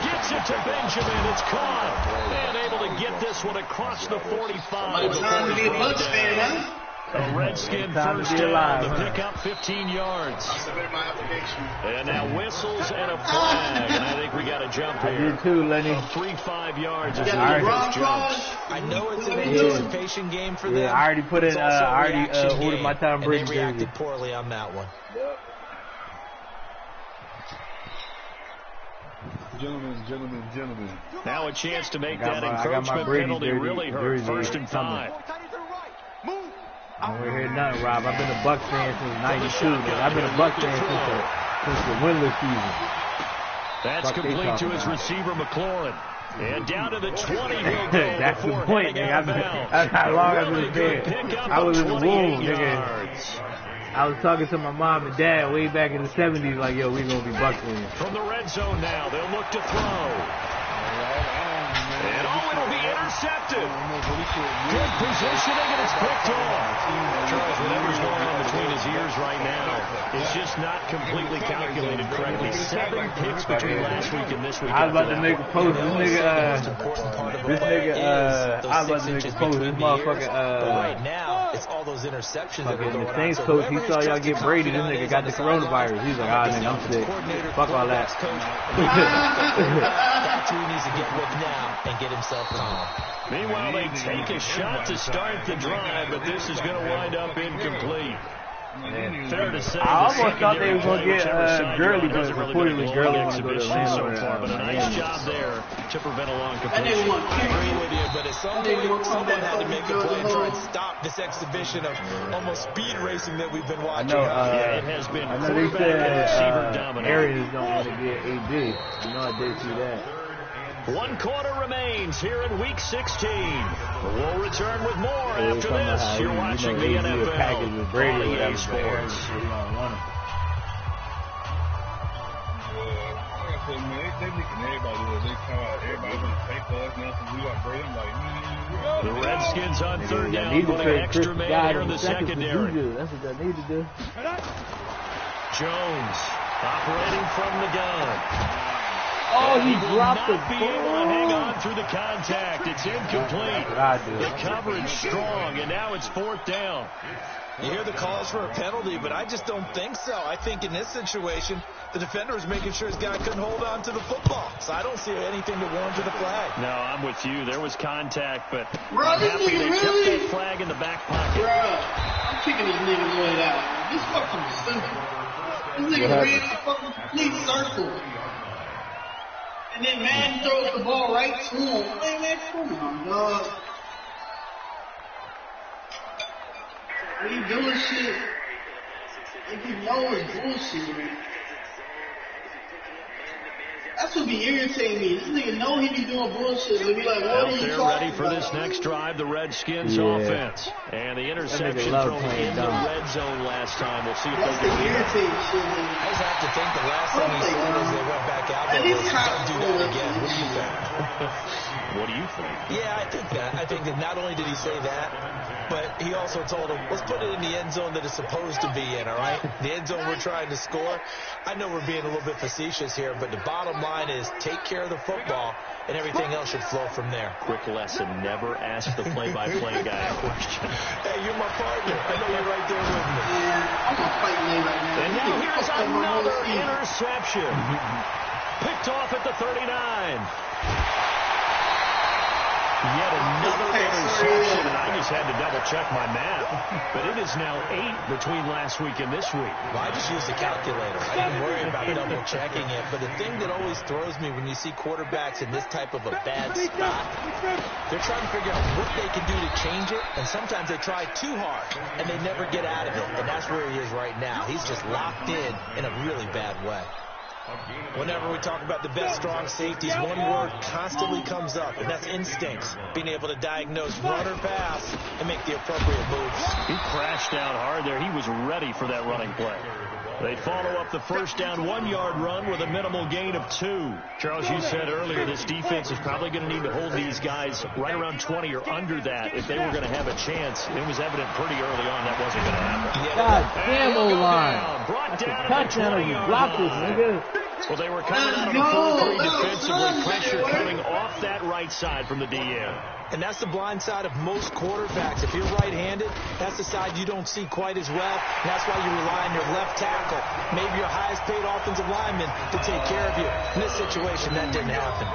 Gets it to Benjamin. It's caught. And able to get this one across the 45. A Redskin first down. The pickup 15 yards. And now whistles and a flag. And I think we got a jump here.
I did too, Lenny.
3-5 yards as the defense jumps.
I know it's an anticipation game for them.
Yeah, I already put in, I already ordered my Tom Brady
jersey. They reacted poorly on that one.
Gentlemen.
Now a chance to make that encroachment penalty really hurt. 1st and 5.
I don't hear nothing, Rob. I've been a Bucs fan since '92. I've been a Bucs fan since the winless season.
That's complete to his receiver, McLaurin. And down to the 20 he'll go.
That's the point, nigga. That's how long I've been there. I was in the womb, nigga. I was talking to my mom and dad way back in the 70s, like, yo, we gonna be Bucs fans.
From the red zone now, they'll look to throw. And it'll be intercepted. Good positioning, and it's picked off. Charles, whatever's going on between his ears right now, it's just not completely calculated correctly. 7 picks between last week and this week.
I was about to make a post. I was about to make a post. This motherfucker,
right now, it's all those interceptions that are going
the Saints coach, he saw y'all get Brady. This nigga got the coronavirus. He's like, nigga, I'm sick. Fuck all that.
That's who he needs to get with now and get himself calm.
Meanwhile, they take a shot to start the drive, but this is going to wind up incomplete. Fair to say,
I almost thought they were going to get Gurley, but reportedly Gurley wants to go to
so far. But a nice job there to prevent a long completion.
I agree with you, but at some point, someone had to make a play and try and stop this exhibition of almost speed racing that we've been watching.
It has been
quarterback and receiver dominant. Arians don't want to get AD. I did see that.
1 quarter remains here in Week 16. We'll return with more after this. You're watching the NFL on EA Sports. The Redskins on 3rd down, putting an extra man here in the secondary.
That's what they need to do.
Jones operating from the gun.
Oh, he dropped the
ball. Be able to hang on through the contact. It's incomplete. The coverage strong, and now it's 4th down.
You hear the calls for a penalty, but I just don't think so. I think in this situation, the defender was making sure his guy couldn't hold on to the football. So I don't see anything to warrant to the flag.
No, I'm with you. There was contact, but I'm happy they kept that flag in the back pocket.
I'm kicking this nigga way out. This fucking stupid. This nigga ran a fucking complete circle. And then man throws the ball right to him. Man, come on, dog. What are you doing shit? Like you know it's bullshit, man. That's what be irritating me. This nigga know he be doing bullshit. They be like, what
Out
are you
there
talking
ready for
about?
this next drive, the Redskins offense. And the interception thrown in the red zone last time. We'll see if
That's
they
the
can do it.
irritating shit.
I just have to think the last thing he said as they went back out there was, don't do that again. What do you think?
What do you think?
Yeah, I think that. I think that not only did he say that, but he also told him, let's put it in the end zone that it's supposed to be in, all right? The end zone we're trying to score. I know we're being a little bit facetious here, but the bottom line is take care of the football, and everything else should flow from there.
Quick lesson, never ask the play-by-play guy a question.
Hey, you're my partner. I know you're right there with me.
Yeah, I'm gonna fight Nate right now.
And now here's another interception. Picked off at the 39. Yet another interception, and I just had to double-check my math. But it is now 8 between last week and this week.
Well, I just used a calculator. I didn't worry about double-checking it. But the thing that always throws me when you see quarterbacks in this type of a bad spot, they're trying to figure out what they can do to change it, and sometimes they try too hard, and they never get out of it. And that's where he is right now. He's just locked in a really bad way. Whenever we talk about the best strong safeties, one word constantly comes up, and that's instincts. Being able to diagnose run or pass and make the appropriate moves.
He crashed down hard there. He was ready for that running play. They follow up the first down 1-yard run with a minimal gain of 2. Charles, you said earlier this defense is probably going to need to hold these guys right around 20 or under that if they were going to have a chance. It was evident pretty early on that wasn't going to happen.
God damn, O-line.
Brought
That's a
down
touchdown if you block this, nigga.
Well, they were coming out of a 4-3 defensively. Pressure coming off that right side from the DM.
And that's the blind side of most quarterbacks. If you're right-handed, that's the side you don't see quite as well. And that's why you rely on your left tackle, maybe your highest-paid offensive lineman, to take care of you. In this situation, that didn't happen.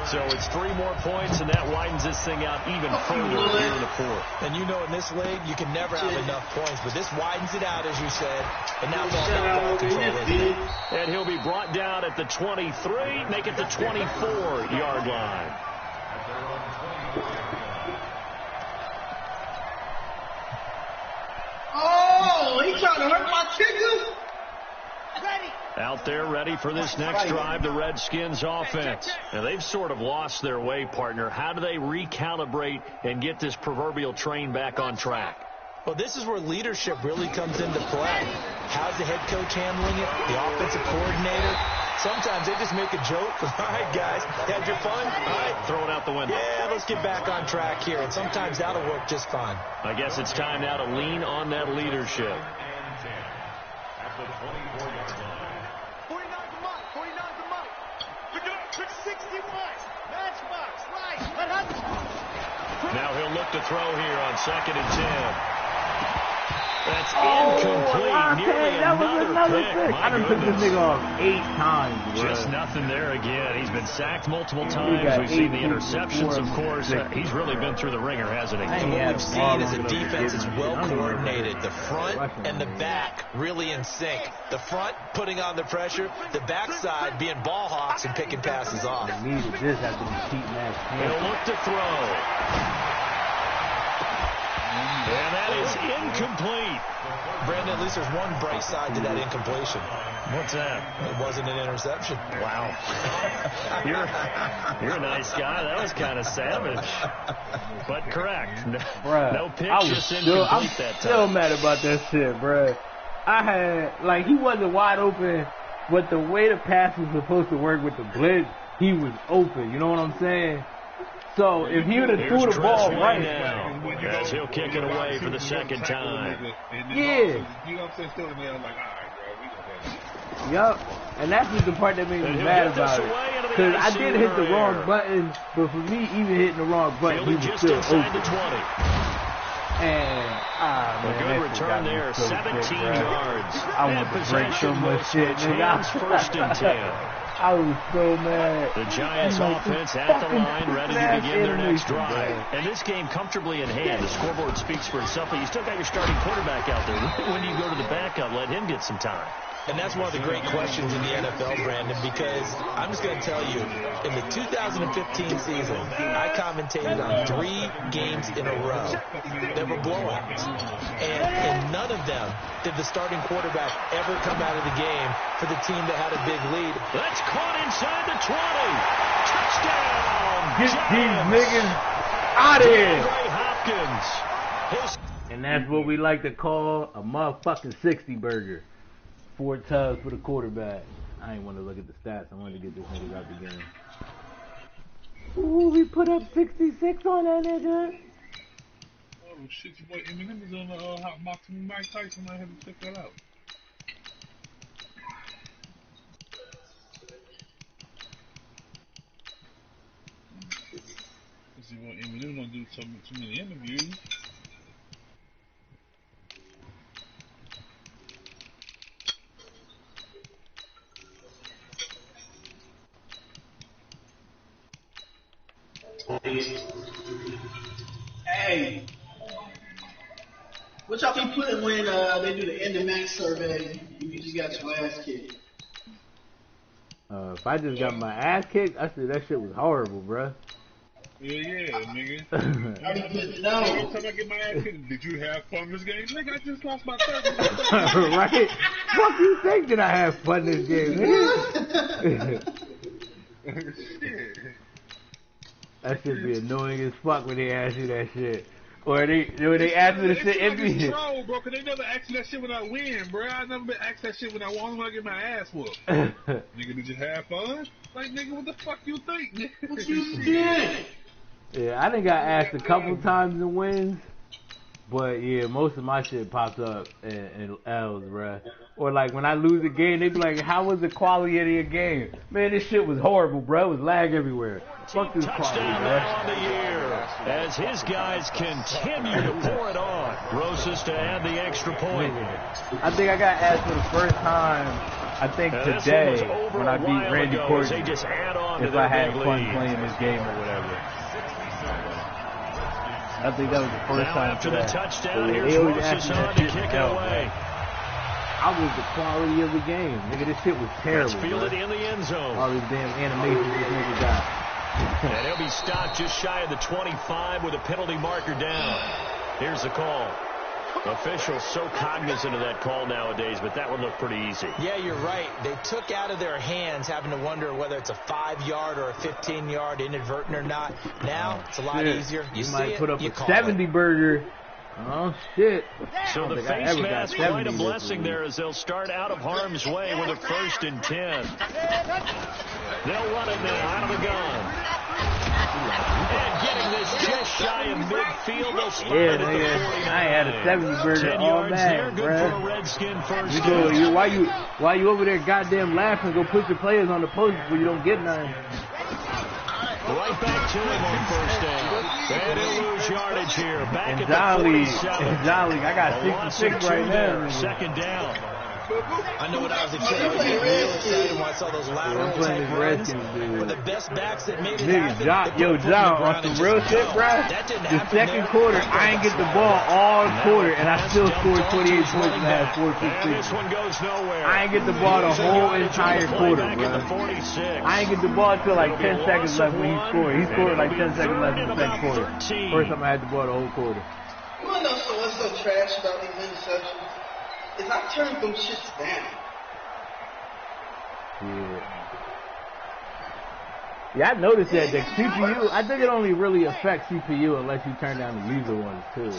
So it's 3 more points, and that widens this thing out even further here in the fourth.
And you know in this league, you can never have enough points, but this widens it out, as you said, and now ball control, isn't it?
And he'll be brought down at the 23, make it the 24-yard line.
Oh, he trying to hurt my kicker?
Out there ready for this next drive, the Redskins offense. Now, they've sort of lost their way, partner. How do they recalibrate and get this proverbial train back on track?
Well, this is where leadership really comes into play. How's the head coach handling it? The offensive coordinator? Sometimes they just make a joke. All right, guys, had your fun? All right,
throw it out the window.
Yeah, let's get back on track here. And sometimes that'll work just fine.
I guess it's time now to lean on that leadership.
At the 24-yard line.
49's the mark. 49's the mark. Pick it up. 61. Matchbox. Right.
Now he'll look to throw here on 2nd and 10. That's incomplete. Nearly
that was another
pick.
pick. I done took this nigga off 8 times, bro.
Just nothing there again. He's been sacked multiple times. We've seen the interceptions, of course. He's really been through the ringer, hasn't he?
And what we've seen is a defense that's well coordinated. The front and the back really in sync. The front putting on the pressure. The backside being ball hawks and picking passes off.
This has to be cheating ass.
He'll look to throw. And that is incomplete.
Brandon, at least there's one bright side to that incompletion.
What's that?
It wasn't an interception.
Wow. You're a nice guy. That was kind of savage. But correct. No pick, just incomplete
I'm
that time.
still mad about that shit, bruh. I had, like, he wasn't wide open, but the way the pass was supposed to work with the blitz, he was open. You know what I'm saying? So if he would have threw the ball right
now, as he'll kick it away for the second time.
Yeah. Yup. And that's just the part that made me mad about it. Because I did hit the wrong button, but for me, even hitting the wrong button, he was still open. And,
a good return there, 17 yards.
I want to break so much shit, nigga.
1st and 10.
I was so mad.
The Giants offense at the line, ready to begin their next drive. And this game comfortably in hand. The scoreboard speaks for itself, but you still got your starting quarterback out there. When do you go to the backup? Let him get some time.
And that's one of the great questions in the NFL, Brandon, because I'm just going to tell you, in the 2015 season, I commentated on 3 games in a row that were blowouts. And in none of them did the starting quarterback ever come out of the game for the team that had a big lead.
That's caught inside the 20. Touchdown!
Get these niggas out of here.
Hopkins.
And that's what we like to call a motherfucking 60 burger. 4 tubs for the quarterback. I ain't want to look at the stats. I wanted to get this nigga out the game. Ooh, we put up 66 on that nigga.
Oh shit, your boy Eminem is on the hot box with Mike Tyson. I had to check that out. Cause your boy Eminem don't do too many interviews.
Hey, what y'all be putting when they do the end of match survey? You just got your ass kicked.
If I just got my ass kicked, I said that shit was horrible, bruh.
Yeah, nigga.
I be putting no.
Every time I get my ass kicked, did you have fun this game? Nigga, I just lost my 30.
Right? Fuck you think that I have fun this game, nigga?
Shit.
That should be annoying as fuck when they ask you that shit. Or when they ask me the shit empty.
Troll, bro, cause they never ask you that shit when I win, bro. I never been asked that shit when I won, when I get my ass whooped. Nigga, did you have fun? Like, nigga, what the fuck you think, nigga?
What you did?
Yeah, I done got asked a couple times in wins. But yeah, most of my shit pops up in L's, bruh. Or like when I lose a game, they be like, how was the quality of your game? Man, this shit was horrible, bro. It was lag everywhere. Fuck this quality,
Touchdown on the year as his guys continue to pour it on. Rosas to add the extra point.
I think I got asked for the first time, I think today, when I beat Randy Courtney, if I had fun playing this game or whatever. I think that was the first time
after the touchdown,
they
here's
always
Rosas
ask me
on
that
to
shit
kick it
hell,
away.
I was the quality of the game. Nigga, this shit was terrible.
Let's field it in the end zone.
All these damn animations this nigga got.
And he'll be stopped just shy of the 25 with a penalty marker down. Here's the call. Officials so cognizant of that call nowadays, but that one looked pretty easy.
Yeah, you're right. They took out of their hands having to wonder whether it's a 5-yard or a 15-yard inadvertent or not. Now, it's a lot easier. You
might
see
put
it,
up
you
a
call
70
it.
burger. Oh, shit.
So the face mask, quite a blessing there as they'll start out of harm's way with a 1st and 10. They'll run it now out of the gun. And getting this just shy of midfield, they'll spot it at the 49.
I had a 70 burger
10
all
yards there,
night,
good
bruh.
for a Redskin first
You
down.
go, why you over there goddamn laughing? Go put your players on the post before you don't get none.
Right back to him on 1st down. And he'll lose yardage here. Back at the 47.
Jolly, I got 66 right now.
2nd down.
I know when I was a kid, I was getting real excited when I saw those lateral type runs. But the best backs that made it happen.
John, on some real shit, bro. The second quarter, I ain't get the ball all quarter, and I still scored 28 points and I had 4
And this one goes nowhere.
I ain't get the ball the whole entire quarter, bro. I ain't get the ball until like 10 seconds left when he scored. He scored like 10 seconds left in the second quarter. First time I had the ball the whole quarter.
You wanna know what's so trash about these interceptions? Is I turned them shits down.
Yeah, I noticed that the CPU, I think it only really affects CPU unless you turn down the user ones too.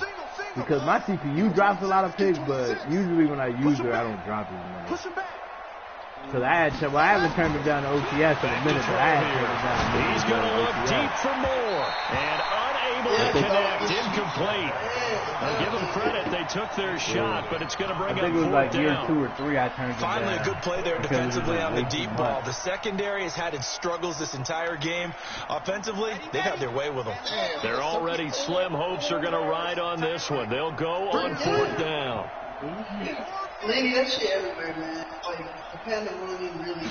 Because my CPU drops a lot of picks, but usually when I use it, I don't drop as much. Because I haven't turned it down to OTS in a minute, but I had turned it down to OTS.
He's going to look deep for more. And unable to connect. Incomplete. Now give them credit. They took their shot, but it's going to bring up 4th down.
I think it was like year 2 or 3 I turned it down.
Finally, a good play there defensively on the deep ball. The secondary has had its struggles this entire game. Offensively, they've had their way with them.
They're already slim hopes are going to ride on this one. They'll go on 4th down.
Lady, that shit everywhere, man. Like, the Panda running really.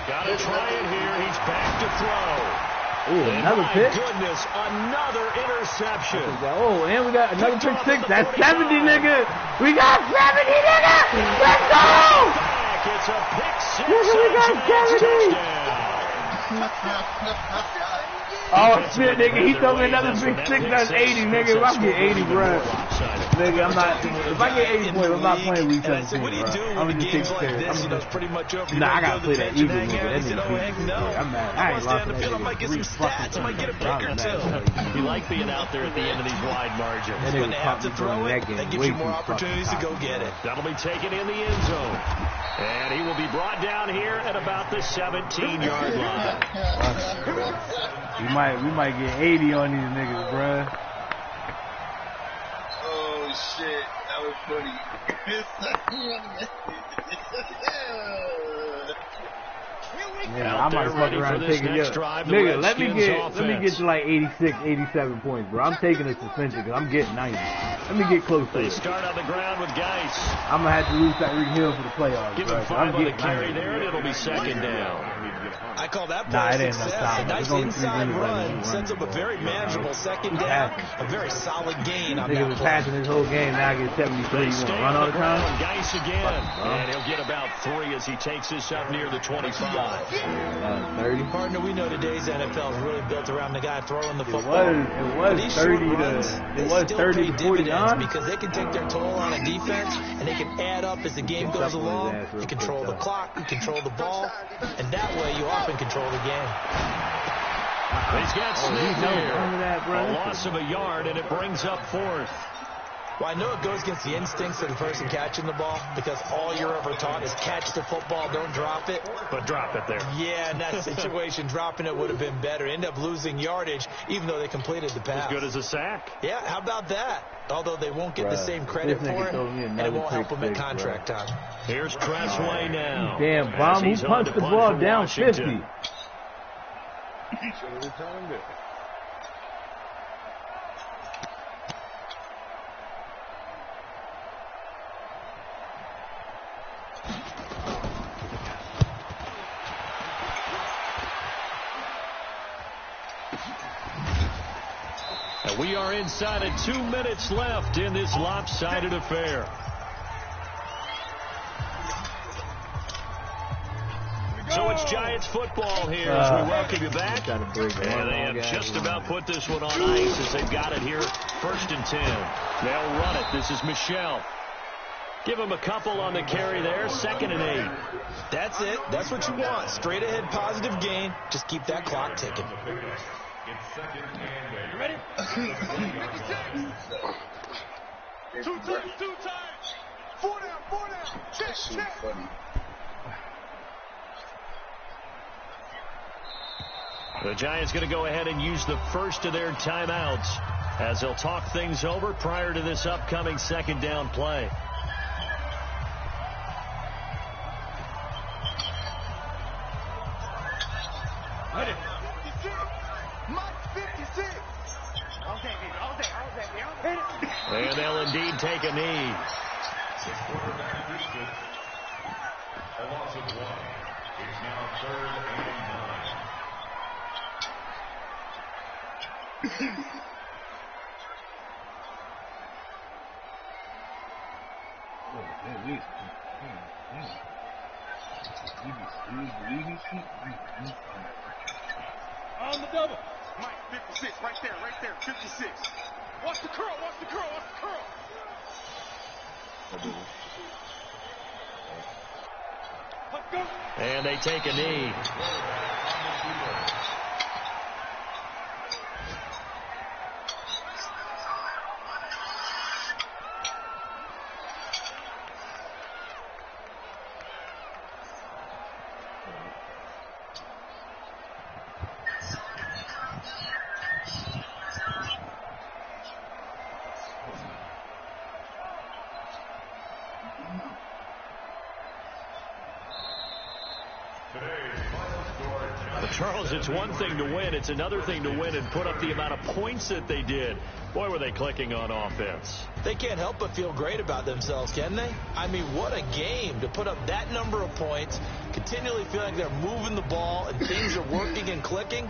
Gotta try it here. He's back to throw.
Ooh, another pick.
Goodness, another interception.
And we got another pick 6. That's 70, nigga. We got 70, nigga. Let's go.
It's a pick 6.
Nigga, we got 70. Oh shit, nigga. He told me another pick 6. That's 80, nigga. I'm getting 80, bro. Nigga, I'm not. If I get 80 points, I'm not playing week 17.
I said, what are you doing
I'm
when the
just take
game's like
care.
this? You know, it's pretty much over.
Nah, I gotta play that Eagle nigga. That
He said,
nigga
oh, heck no.
I'm mad.
I
I
want
ain't
to stay on
locking
the
that
field. I
nigga
might get some
3
stats. I might get a pick or two.
You like being out there at the end of these wide margins.
When they have to throw it, that gives you more opportunities to go get it.
That'll be taken in the end zone. And he will be brought down here at about the 17-yard line.
We might get 80 on these niggas, bruh.
Oh shit, that was funny.
Yeah, I might fuck around and take it. Nigga, let me get to like 86, 87 points, bro. I'm taking a suspension because I'm getting 90. Let me get close to it.
They start on the ground with Geis.
I'm gonna have to lose Tyreek Hill for the playoffs.
Give him 5 on the carry there, and it'll be second down.
I call that play success. A nice inside run sets up a very manageable second down. A very solid gain on that
play. Nigga was passing his whole game. Now I get 73. You want to run all the time?
Geis again, and he'll get about 3 as he takes this up near the 25.
30.
Partner, we know today's NFL is really built around the guy throwing the football.
It was 30 to 49
because they can take their toll on a defense and they can add up as the game goes along. You control the clock, you control the ball, and that way you often control the game.
He's got Smith here. A loss of a yard, and it brings up 4th.
Well, I know it goes against the instincts of the person catching the ball because all you're ever taught is catch the football, don't drop it.
But drop it there.
Yeah, in that situation, dropping it would have been better. End up losing yardage, even though they completed the pass.
As good as a sack.
Yeah, how about that? Although they won't get the same credit for it, and it won't help them at contract time.
Here's Tressway now.
Damn, Bomb, who punched the ball down
Washington.
50?
He should have returned it.
And we are inside of 2 minutes left in this lopsided affair. So it's Giants football here as we welcome you back. And they have just about put this one on ice as they've got it here. 1st and 10. They'll run it. This is Michelle. Give him a couple on the carry there. 2nd and 8.
That's it. That's what you want. Straight ahead positive gain. Just keep that clock ticking.
You ready? 2 times. 4 down. Check.
The Giants going to go ahead and use the first of their timeouts as they'll talk things over prior to this upcoming 2nd down play. And they'll indeed take a knee.
A loss of 1. It's now 3rd and 9.
On the double. Mike, 56, right there, 56. Watch the curl.
And they take a knee. Charles, it's one thing to win. It's another thing to win and put up the amount of points that they did. Boy, were they clicking on offense.
They can't help but feel great about themselves, can they? I mean, what a game to put up that number of points, continually feel like they're moving the ball and things are working and clicking.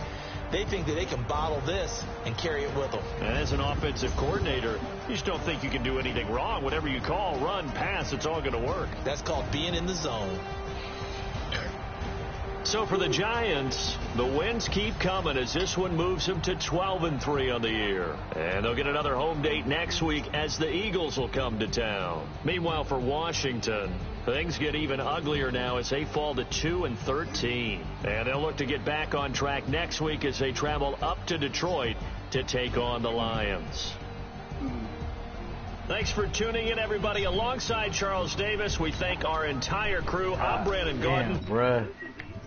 They think that they can bottle this and carry it with them.
And as an offensive coordinator, you just don't think you can do anything wrong. Whatever you call, run, pass, it's all going to work.
That's called being in the zone.
So for the Giants, the wins keep coming as this one moves them to 12-3 on the year. And they'll get another home date next week as the Eagles will come to town. Meanwhile, for Washington, things get even uglier now as they fall to 2-13. And they'll look to get back on track next week as they travel up to Detroit to take on the Lions. Thanks for tuning in, everybody. Alongside Charles Davis, we thank our entire crew. I'm Brandon Gordon.
Bruh.